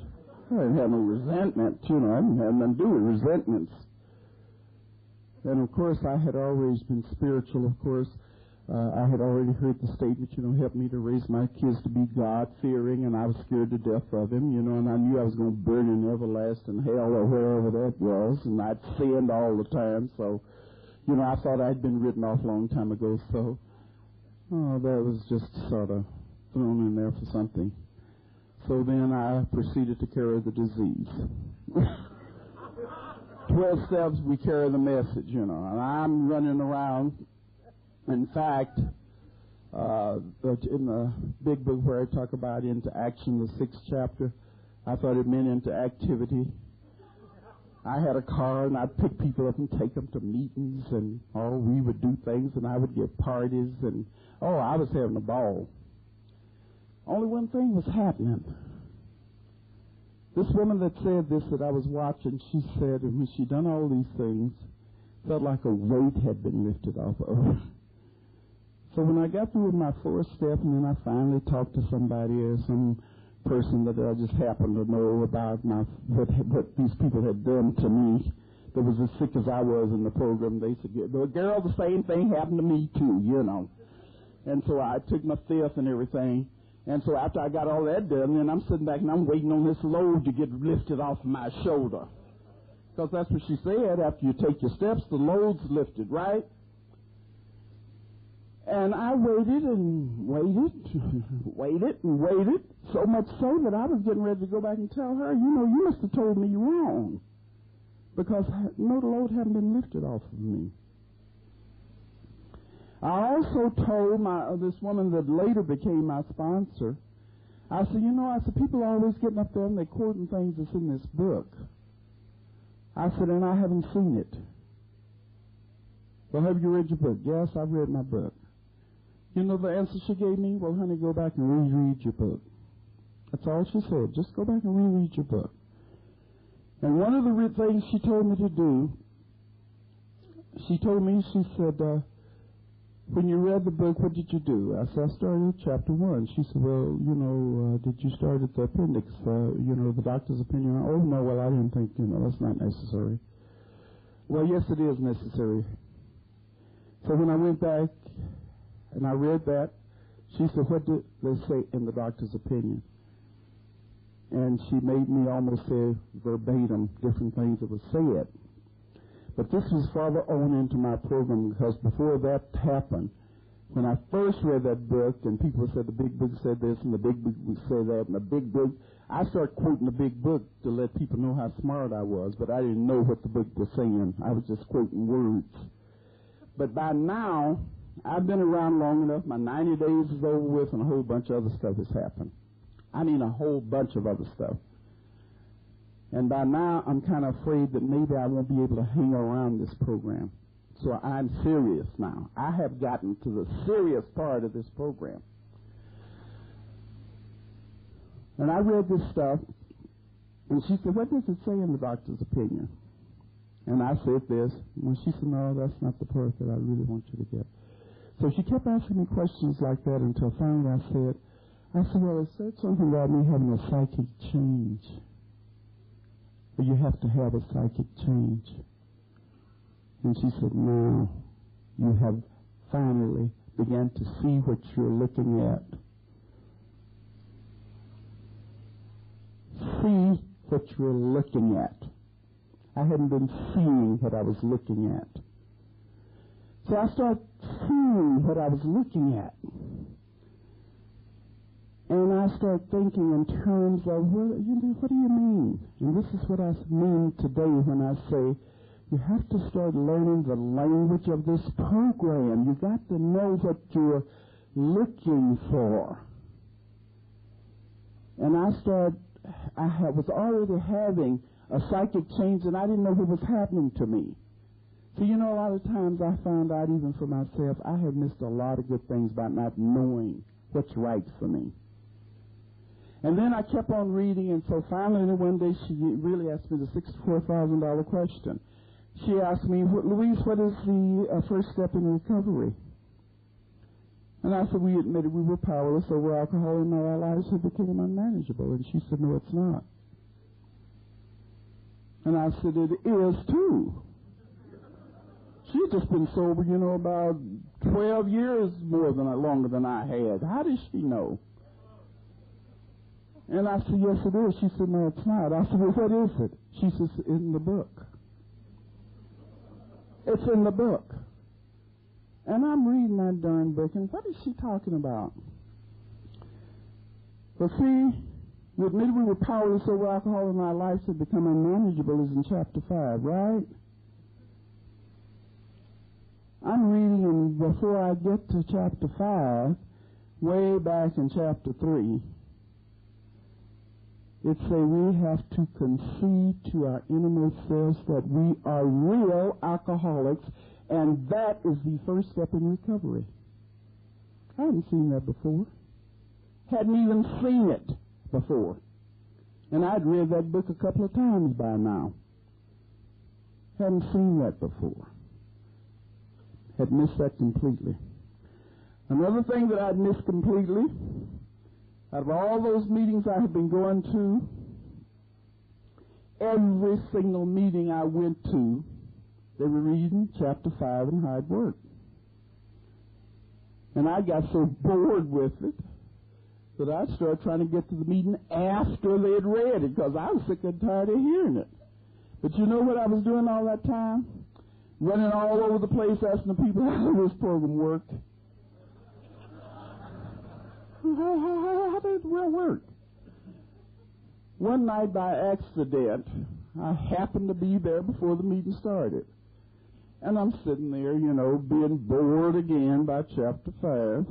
I didn't have no resentment. I didn't have nothing to do with resentments. And, of course, I had always been spiritual, of course. I had already heard the statement, help me to raise my kids to be God-fearing, and I was scared to death of him, and I knew I was going to burn in everlasting hell or wherever that was, and I'd sinned all the time, so, I thought I'd been written off a long time ago, so, that was just sort of thrown in there for something. So then I proceeded to carry the disease. 12 steps, we carry the message, and I'm running around. In fact, in the big book where I talk about into action, the 6th chapter, I thought it meant into activity. I had a car, and I'd pick people up and take them to meetings, and we would do things, and I would give parties, and I was having a ball. Only one thing was happening. This woman that said this that I was watching, she said, and when she'd done all these things, felt like a weight had been lifted off of her. So when I got through with my 4th step, and then I finally talked to somebody or some person that I just happened to know about what these people had done to me that was as sick as I was in the program, they said, girl, the same thing happened to me too, And so I took my 5th and everything. And so after I got all that done, then I'm sitting back and I'm waiting on this load to get lifted off my shoulder. Because that's what she said, after you take your steps, the load's lifted, right? And I waited and waited, waited and waited, so much so that I was getting ready to go back and tell her, you must have told me wrong, because the load hadn't been lifted off of me. I also told this woman that later became my sponsor, I said, people are always getting up there and they're quoting things that's in this book. I said, and I haven't seen it. Well, have you read your book? Yes, I've read my book. The answer she gave me? Well, honey, go back and reread your book. That's all she said. Just go back and reread your book. And one of the things she told me to do, she said, when you read the book, what did you do? I said, I started at chapter 1. She said, well, did you start at the appendix, the doctor's opinion? Oh, no, well, I didn't think, that's not necessary. Well, yes, it is necessary. So when I went back and I read that, she said, what did they say in the doctor's opinion? and she made me almost say verbatim different things that were said. But this was farther on into my program, because before that happened, when I first read that book, and people said the big book said this, and the big book would say that, and the big book, I started quoting the big book to let people know how smart I was, but I didn't know what the book was saying. I was just quoting words. But by now, I've been around long enough. My 90 days is over with, and a whole bunch of other stuff has happened. I mean, a whole bunch of other stuff. And by now, I'm kind of afraid that maybe I won't be able to hang around this program. So I'm serious now. I have gotten to the serious part of this program. And I read this stuff, and she said, what does it say in the doctor's opinion? And I said this, and she said, no, that's not the part that I really want you to get. So she kept asking me questions like that until finally I said, well, it said something about me having a psychic change. But you have to have a psychic change. And she said, no, you have finally begun to see what you're looking at. See what you're looking at. I hadn't been seeing what I was looking at. So I started seeing what I was looking at. And I started thinking in terms of, what do you mean? And this is what I mean today when I say, you have to start learning the language of this program. You got to know what you're looking for. And I was already having a psychic change, and I didn't know what was happening to me. So, a lot of times I found out, even for myself, I have missed a lot of good things by not knowing what's right for me. And then I kept on reading, and so finally one day she really asked me the $64,000 question. She asked me, Louise, what is the first step in recovery? And I said, we admitted we were powerless over alcohol, and our lives had become unmanageable. And she said, no, it's not. And I said, it is too. She'd just been sober, about 12 years longer than I had. How does she know? And I said, yes, it is. She said, no, it's not. I said, well, what is it? She says, it's in the book. It's in the book. And I'm reading that darn book, and what is she talking about? Well, see, we admitted we were powerless over alcohol and our lives had become unmanageable is in chapter 5, right? I'm reading, and before I get to chapter 5, way back in chapter 3, it say we have to concede to our innermost selves that we are real alcoholics, and that is the first step in recovery. I hadn't seen that before. Hadn't even seen it before. And I'd read that book a couple of times by now. Hadn't seen that before. Had missed that completely. Another thing that I'd missed completely, out of all those meetings I had been going to, every single meeting I went to, they were reading chapter 5 and how it worked. And I got so bored with it that I started trying to get to the meeting after they had read it, because I was sick and tired of hearing it. But you know what I was doing all that time? Running all over the place asking the people how this program worked. How did it work? One night by accident, I happened to be there before the meeting started. And I'm sitting there, being bored again by chapter 5.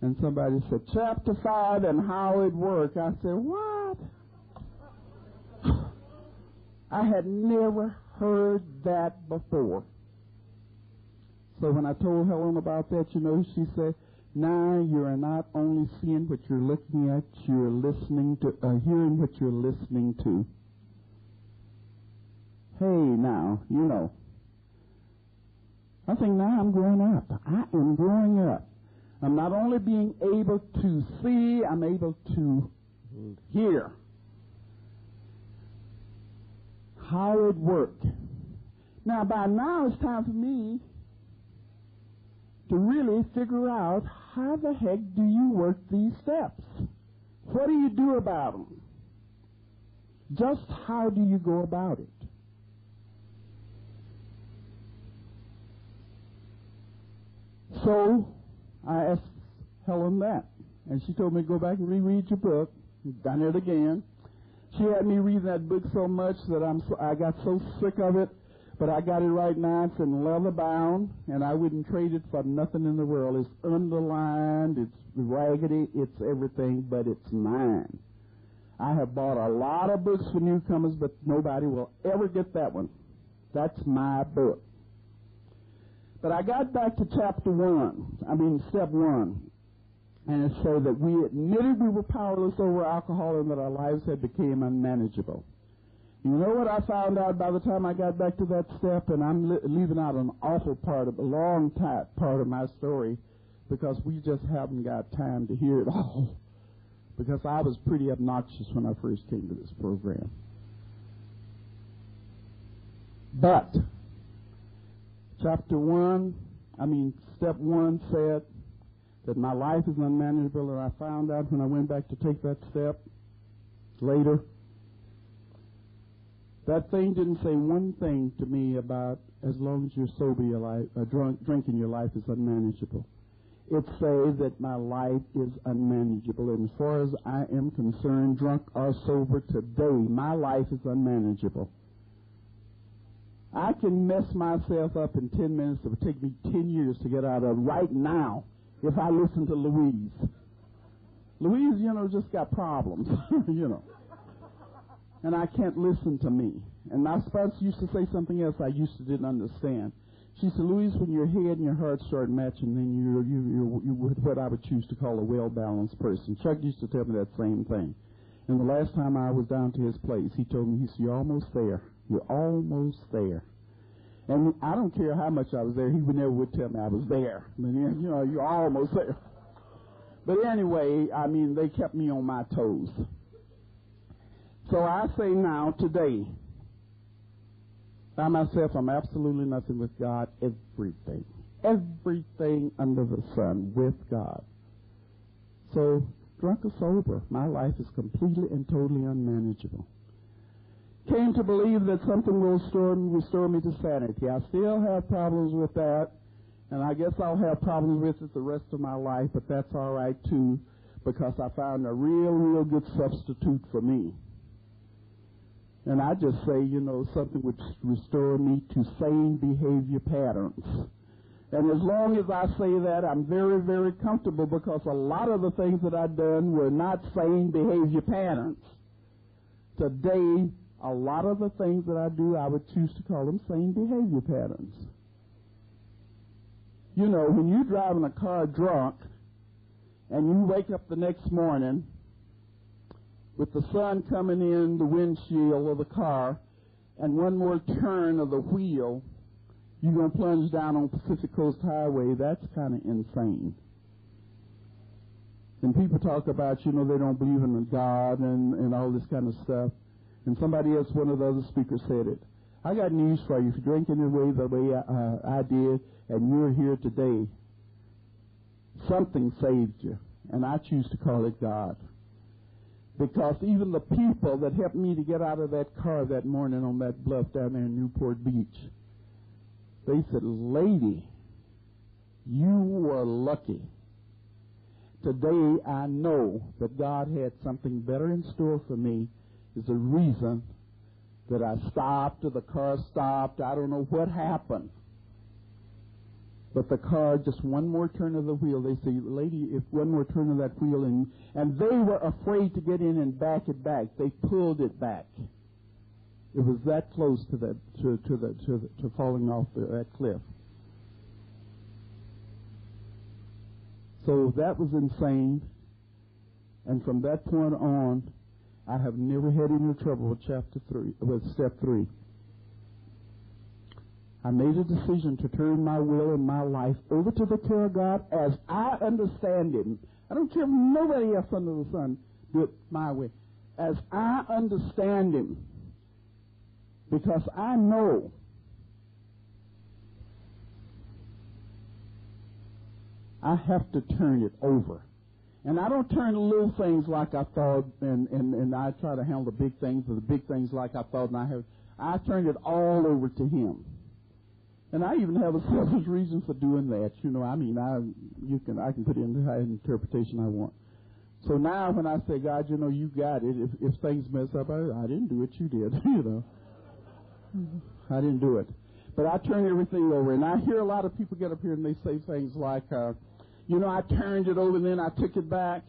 And somebody said, chapter 5 and how it worked. I said, what? I had never heard that before. So when I told Helen about that, she said, now you're not only seeing what you're looking at, you're listening to, hearing what you're listening to. Hey, now, I think now I'm growing up. I am growing up. I'm not only being able to see, I'm able to hear how it worked. Now, by now, it's time for me to really figure out how the heck do you work these steps? What do you do about them? Just how do you go about it? So I asked Helen that, and she told me to go back and reread your book. Done it again. She had me reading that book so much that I got so sick of it, but I got it right now. It's in leather bound, and I wouldn't trade it for nothing in the world. It's underlined, it's raggedy, it's everything, but it's mine. I have bought a lot of books for newcomers, but nobody will ever get that one. That's my book. But I got back to step 1, and it said that we admitted we were powerless over alcohol and that our lives had become unmanageable. You know what I found out by the time I got back to that step, and I'm leaving out an awful part of a long part of my story because we just haven't got time to hear it all, because I was pretty obnoxious when I first came to this program. But step 1 said that my life is unmanageable, and I found out when I went back to take that step later, that thing didn't say one thing to me about as long as you're sober, your life, drinking, your life is unmanageable. It says that my life is unmanageable, and as far as I am concerned, drunk or sober today, my life is unmanageable. I can mess myself up in 10 minutes. It would take me 10 years to get out of right now if I listen to Louise. Louise, just got problems, And I can't listen to me. And my spouse used to say something else I used to didn't understand. She said, Louise, when your head and your heart start matching, then you're what I would choose to call a well-balanced person. Chuck used to tell me that same thing. And the last time I was down to his place, he told me, he said, you're almost there. You're almost there. And I don't care how much I was there. He never would tell me I was there. But, you're almost there. But anyway, they kept me on my toes. So I say now, today, by myself, I'm absolutely nothing with God. Everything. Everything under the sun with God. So, drunk or sober, my life is completely and totally unmanageable. Came to believe that something will restore me to sanity. I still have problems with that, and I guess I'll have problems with it the rest of my life, but that's all right, too, because I found a real good substitute for me. And I just say, something would restore me to sane behavior patterns. And as long as I say that, I'm very, very comfortable, because a lot of the things that I've done were not sane behavior patterns. Today, a lot of the things that I do, I would choose to call them sane behavior patterns. When you're driving a car drunk and you wake up the next morning with the sun coming in the windshield of the car and one more turn of the wheel, you're going to plunge down on Pacific Coast Highway. That's kind of insane. And people talk about, they don't believe in God and all this kind of stuff. And somebody else, one of the other speakers, said it. I got news for you. If you're drinking the way I did, and you're here today, something saved you. And I choose to call it God. Because even the people that helped me to get out of that car that morning on that bluff down there in Newport Beach, they said, lady, you were lucky. Today I know that God had something better in store for me. Is the reason that I stopped, or the car stopped. I don't know what happened. But the car, just one more turn of the wheel, they say, lady, if one more turn of that wheel, and they were afraid to get in and back it back. They pulled it back. It was that close to that, to falling off that cliff. So that was insane. And from that point on, I have never had any trouble with step 3. I made a decision to turn my will and my life over to the care of God as I understand Him. I don't care if nobody else under the sun do it my way. As I understand Him. Because I know I have to turn it over. And I don't turn to little things like I thought, and I try to handle the big things, or the big things like I thought, and I turned it all over to him. And I even have a selfish reason for doing that. You know, I mean, I can put in the interpretation I want. So now when I say, God, you know, you got it. If things mess up, I didn't do it, you did. You know, I didn't do it. But I turn everything over. And I hear a lot of people get up here and they say things like, you know, I turned it over and then I took it back.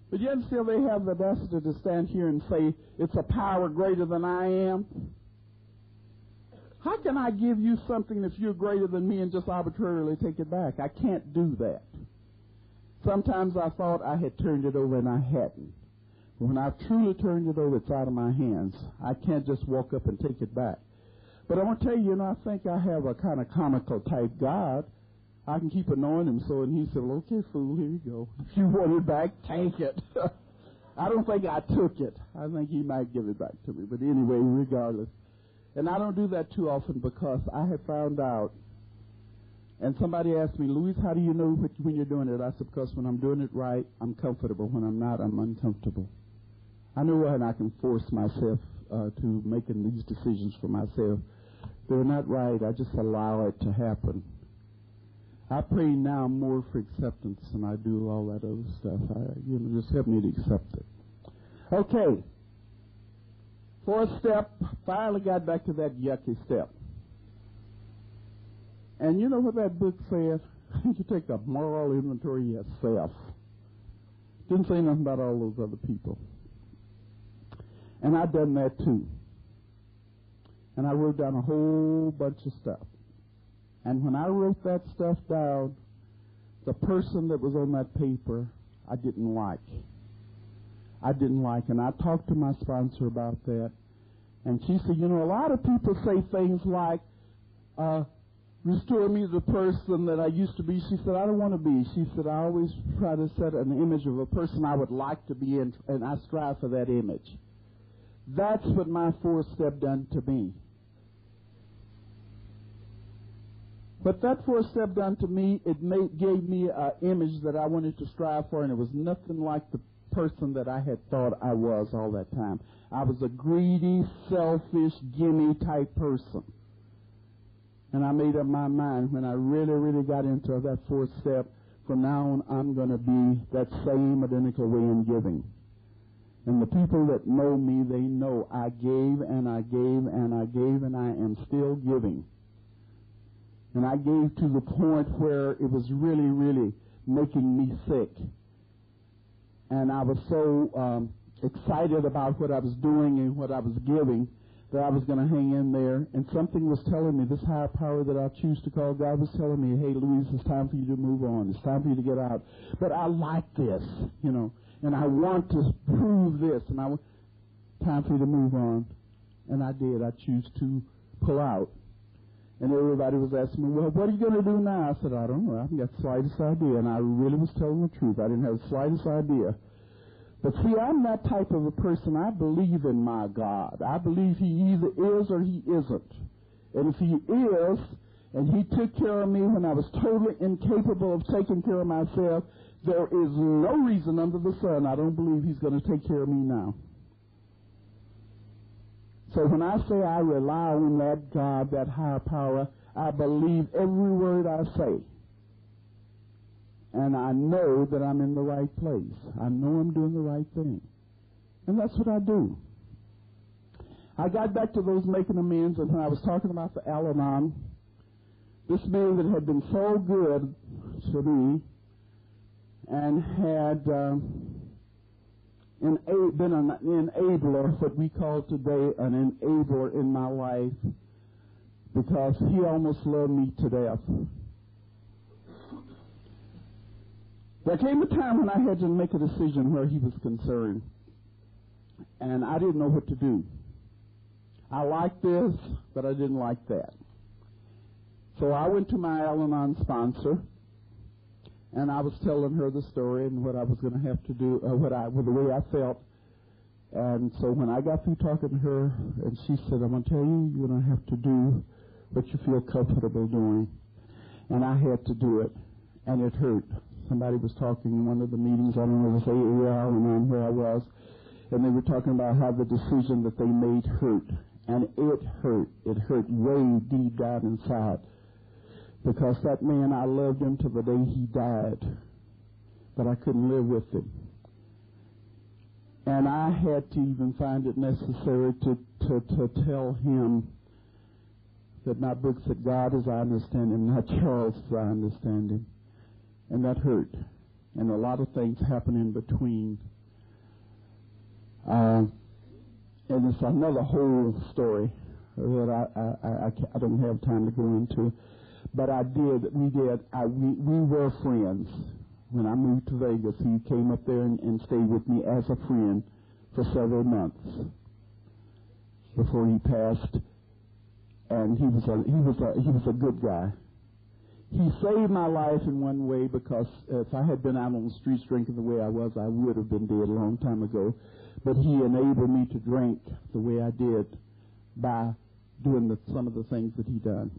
But yet still they have the audacity to stand here and say, it's a power greater than I am. How can I give you something if you're greater than me and just arbitrarily take it back? I can't do that. Sometimes I thought I had turned it over and I hadn't. When I've truly turned it over, it's out of my hands. I can't just walk up and take it back. But I want to tell you, you know, I think I have a kind of comical type God. I can keep annoying him so, and he said, well, okay, fool, here you go. If you want it back, take it. I don't think I took it. I think he might give it back to me. But anyway, regardless. And I don't do that too often because I have found out, and somebody asked me, Louise, how do you know when you're doing it? I said, because when I'm doing it right, I'm comfortable. When I'm not, I'm uncomfortable. I know when I can force myself to making these decisions for myself. They're not right. I just allow it to happen. I pray now more for acceptance than I do all that other stuff. Just help me to accept it. Okay. Fourth step, finally got back to that yucky step. And you know what that book said? You take a moral inventory of yourself. Didn't say nothing about all those other people. And I've done that too. And I wrote down a whole bunch of stuff. And when I wrote that stuff down, the person that was on that paper, I didn't like. And I talked to my sponsor about that. And she said, you know, a lot of people say things like, restore me to the person that I used to be. She said, I don't want to be. She said, I always try to set an image of a person I would like to be, and I strive for that image. That's what my fourth step done to me. But that fourth step done to me, it gave me an image that I wanted to strive for, and it was nothing like the person that I had thought I was all that time. I was a greedy, selfish, gimme type person. And I made up my mind when I really, really got into that fourth step, from now on I'm going to be that same identical way in giving. And the people that know me, they know I gave and I gave and I gave, and I am still giving. And I gave to the point where it was really, really making me sick. And I was so excited about what I was doing and what I was giving that I was going to hang in there. And something was telling me, this higher power that I choose to call God was telling me, hey, Louise, it's time for you to move on. It's time for you to get out. But I like this, you know, and I want to prove this. And time for you to move on. And I did. I choose to pull out. And everybody was asking me, well, what are you going to do now? I said, I don't know. I haven't got the slightest idea. And I really was telling the truth. I didn't have the slightest idea. But see, I'm that type of a person. I believe in my God. I believe he either is or he isn't. And if he is, and he took care of me when I was totally incapable of taking care of myself, there is no reason under the sun I don't believe he's going to take care of me now. So when I say I rely on that God, that higher power, I believe every word I say. And I know that I'm in the right place. I know I'm doing the right thing. And that's what I do. I got back to those making amends, and when I was talking about the Al-Anon, this man that had been so good to me and had been an enabler, what we call today an enabler in my life, because he almost loved me to death. There came a time when I had to make a decision where he was concerned, and I didn't know what to do. I liked this, but I didn't like that. So I went to my Al-Anon sponsor, and I was telling her the story and what I was going to have to do, the way I felt. And so when I got through talking to her, and she said, I'm going to tell you, you're going to have to do what you feel comfortable doing. And I had to do it, and it hurt. somebody was talking in one of the meetings, I don't know if it was AAR and where I was, and they were talking about how the decision that they made hurt. And it hurt. It hurt way deep down inside. Because that man, I loved him to the day he died. But I couldn't live with him. And I had to even find it necessary to tell him that my book said God as I understand him, not Charles as I understand him. And that hurt. And a lot of things happened in between. And it's another whole story that I don't have time to go into. But we were friends. When I moved to Vegas, he came up there and stayed with me as a friend for several months before he passed. And he was a good guy. He saved my life in one way, because if I had been out on the streets drinking the way I was, I would have been dead a long time ago. But he enabled me to drink the way I did by doing some of the things that he done.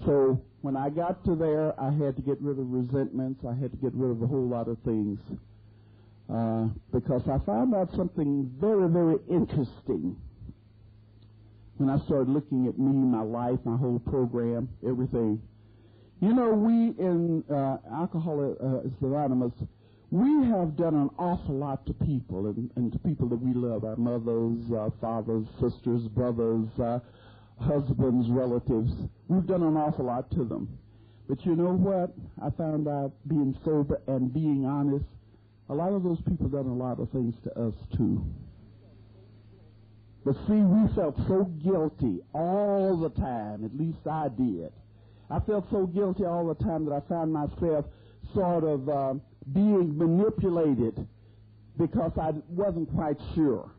So when I got to there, I had to get rid of resentments. I had to get rid of a whole lot of things because I found out something very, very interesting when I started looking at me, my life, my whole program, everything. You know, we in Alcoholics Anonymous, we have done an awful lot to people and to people that we love, our mothers, fathers, sisters, brothers, husbands, relatives. We've done an awful lot to them. But you know what? I found out, being sober and being honest, a lot of those people done a lot of things to us too. But see, we felt so guilty all the time, at least I did. I felt so guilty all the time that I found myself sort of being manipulated because I wasn't quite sure.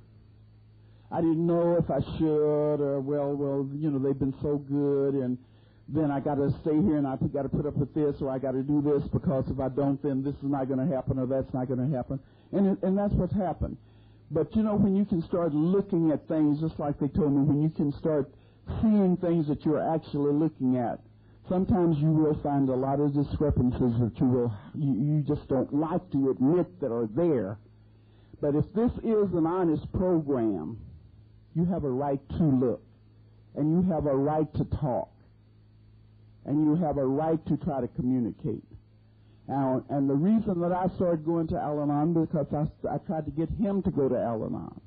I didn't know if I should, or well, you know, they've been so good, and then I got to stay here, and I got to put up with this, or I got to do this, because if I don't, then this is not going to happen, or that's not going to happen, and that's what's happened. But you know, when you can start looking at things, just like they told me, when you can start seeing things that you're actually looking at, sometimes you will find a lot of discrepancies that you just don't like to admit that are there. But if this is an honest program, you have a right to look, and you have a right to talk, and you have a right to try to communicate. And the reason that I started going to Al-Anon, because I tried to get him to go to Al-Anon.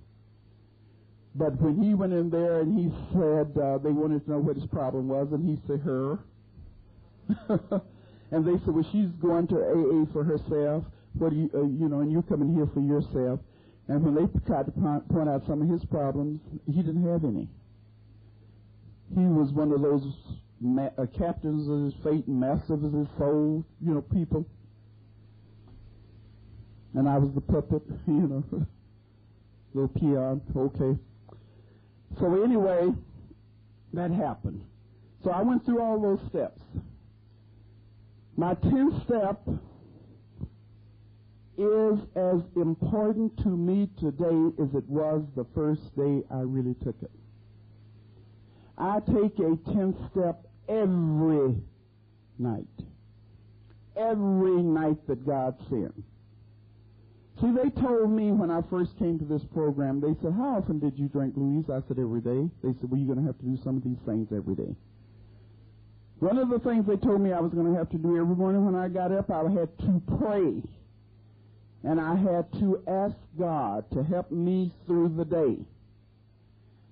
But when he went in there and he said they wanted to know what his problem was, and he said, her. And they said, well, she's going to AA for herself. What do you, and you're coming here for yourself. And when they tried to point out some of his problems, he didn't have any. He was one of those captains of his fate and masters of his soul, people. And I was the puppet, little peon. Okay. So anyway, that happened. So I went through all those steps. My 10th step is as important to me today as it was the first day I really took it. I take a 10th step every night. Every night that God sent. See, they told me when I first came to this program, they said, how often did you drink, Louise? I said, every day. They said, well, you're going to have to do some of these things every day. One of the things they told me I was going to have to do every morning when I got up, I had to pray. And I had to ask God to help me through the day.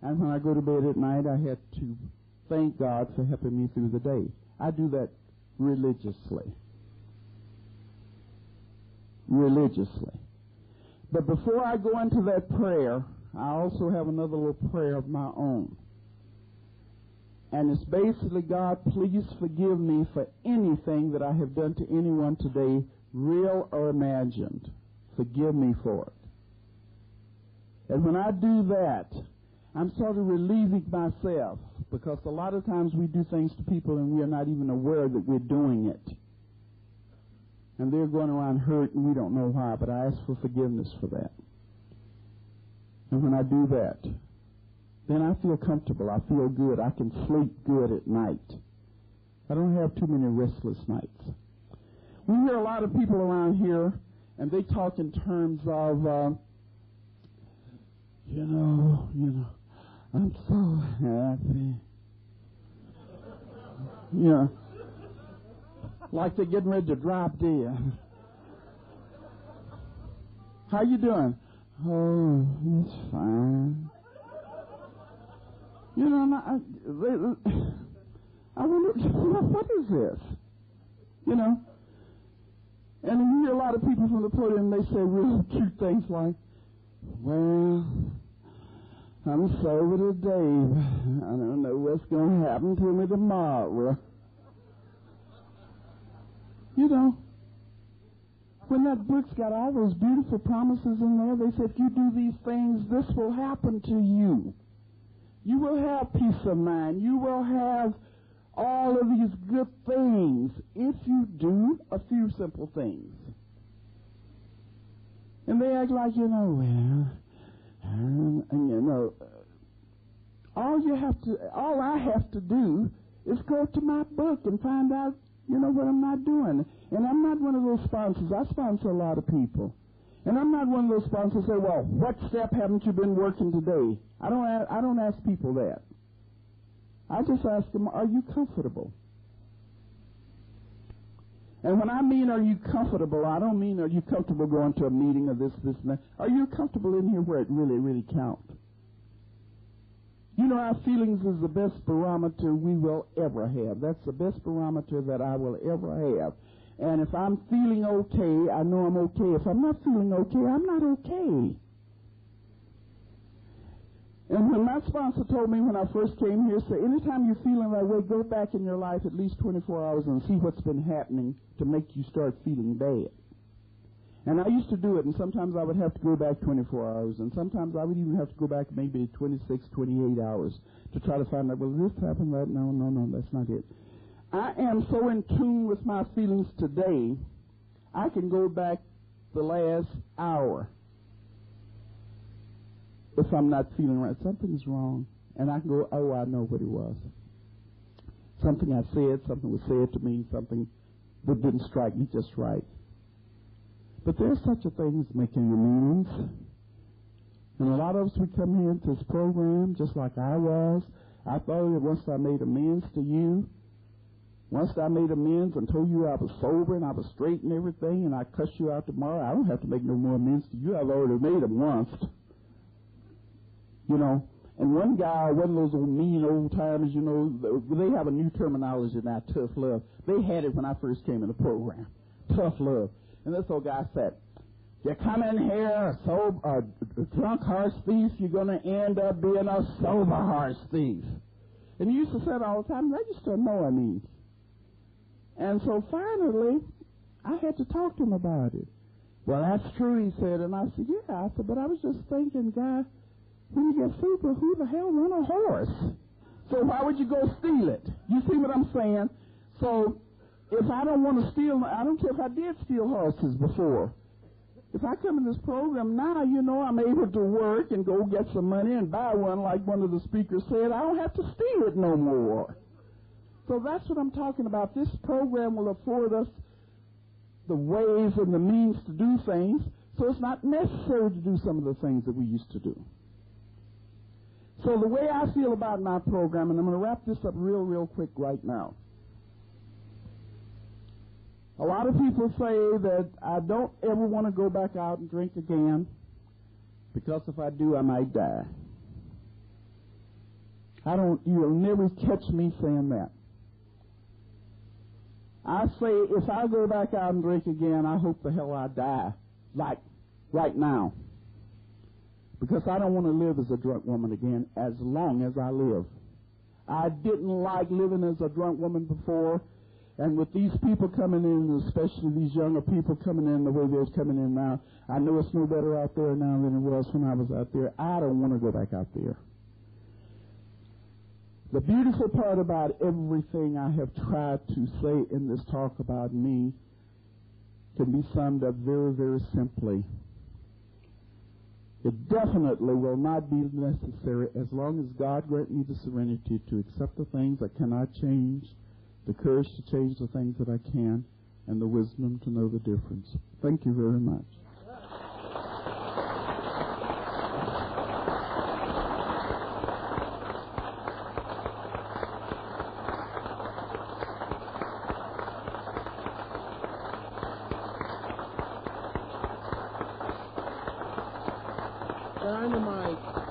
And when I go to bed at night, I had to thank God for helping me through the day. I do that religiously. Religiously. But before I go into that prayer, I also have another little prayer of my own. And it's basically, God, please forgive me for anything that I have done to anyone today, real or imagined. Forgive me for it. And when I do that, I'm sort of relieving myself, because a lot of times we do things to people and we are not even aware that we're doing it. And they're going around hurt and we don't know why, but I ask for forgiveness for that. And when I do that, then I feel comfortable. I feel good. I can sleep good at night. I don't have too many restless nights. We hear a lot of people around here, and they talk in terms of, you know, I'm so happy. Yeah. Like they're getting ready to drop dead. How you doing? Oh, it's fine. You know, I wonder, what is this? You know? And you hear a lot of people from the podium, they say really cute things like, well, I'm sober today, but I don't know what's going to happen to me tomorrow. You know, when that book's got all those beautiful promises in there, they say if you do these things, this will happen to you. You will have peace of mind. You will have all of these good things if you do a few simple things. And they act like, you know, well, and you know, all I have to do is go to my book and find out, you know, what I'm not doing. And I'm not one of those sponsors. I sponsor a lot of people. And I'm not one of those sponsors who say, well, what step haven't you been working today? I don't ask people that. I just ask them, are you comfortable? And when I mean are you comfortable, I don't mean are you comfortable going to a meeting or this, and that. Are you comfortable in here where it really, really counts? You know, our feelings is the best barometer we will ever have. That's the best barometer that I will ever have. And if I'm feeling okay, I know I'm okay. If I'm not feeling okay, I'm not okay. And when my sponsor told me when I first came here, say, anytime you're feeling that way, go back in your life at least 24 hours and see what's been happening to make you start feeling bad. And I used to do it, and sometimes I would have to go back 24 hours, and sometimes I would even have to go back maybe 26, 28 hours to try to find out, well, this happened, that, no, that's not it. I am so in tune with my feelings today, I can go back the last hour. If I'm not feeling right, something's wrong. And I can go, oh, I know what it was. Something I said, something was said to me, something that didn't strike me just right. But there's such a thing as making amends. And a lot of us, we come here into this program just like I was. I thought that once I made amends to you, once I made amends and told you I was sober and I was straight and everything, and I cuss you out tomorrow, I don't have to make no more amends to you. I've already made them once. You know, and one guy, one of those old mean old timers, you know, they have a new terminology now, tough love. They had it when I first came in the program, tough love. And this old guy said, you come in here a drunk horse thief, you're going to end up being a sober horse thief. And he used to say it all the time, and I just don't know what I mean. And so finally, I had to talk to him about it. Well, that's true, he said. And I said, yeah. I said, but I was just thinking, guy, when you get sober, who the hell run a horse? So why would you go steal it? You see what I'm saying? So if I don't want to steal, I don't care if I did steal horses before. If I come in this program now, you know, I'm able to work and go get some money and buy one, like one of the speakers said. I don't have to steal it no more. So that's what I'm talking about. This program will afford us the ways and the means to do things, so it's not necessary to do some of the things that we used to do. So the way I feel about my program, and I'm going to wrap this up real quick right now. A lot of people say that I don't ever want to go back out and drink again because if I do, I might die. You'll never catch me saying that. I say if I go back out and drink again, I hope the hell I die, like right now. Because I don't want to live as a drunk woman again as long as I live. I didn't like living as a drunk woman before. And with these people coming in, especially these younger people coming in the way they're coming in now, I know it's no better out there now than it was when I was out there. I don't want to go back out there. The beautiful part about everything I have tried to say in this talk about me can be summed up very simply. It definitely will not be necessary as long as God grant me the serenity to accept the things I cannot change, the courage to change the things that I can, and the wisdom to know the difference. Thank you very much.
Dynamite.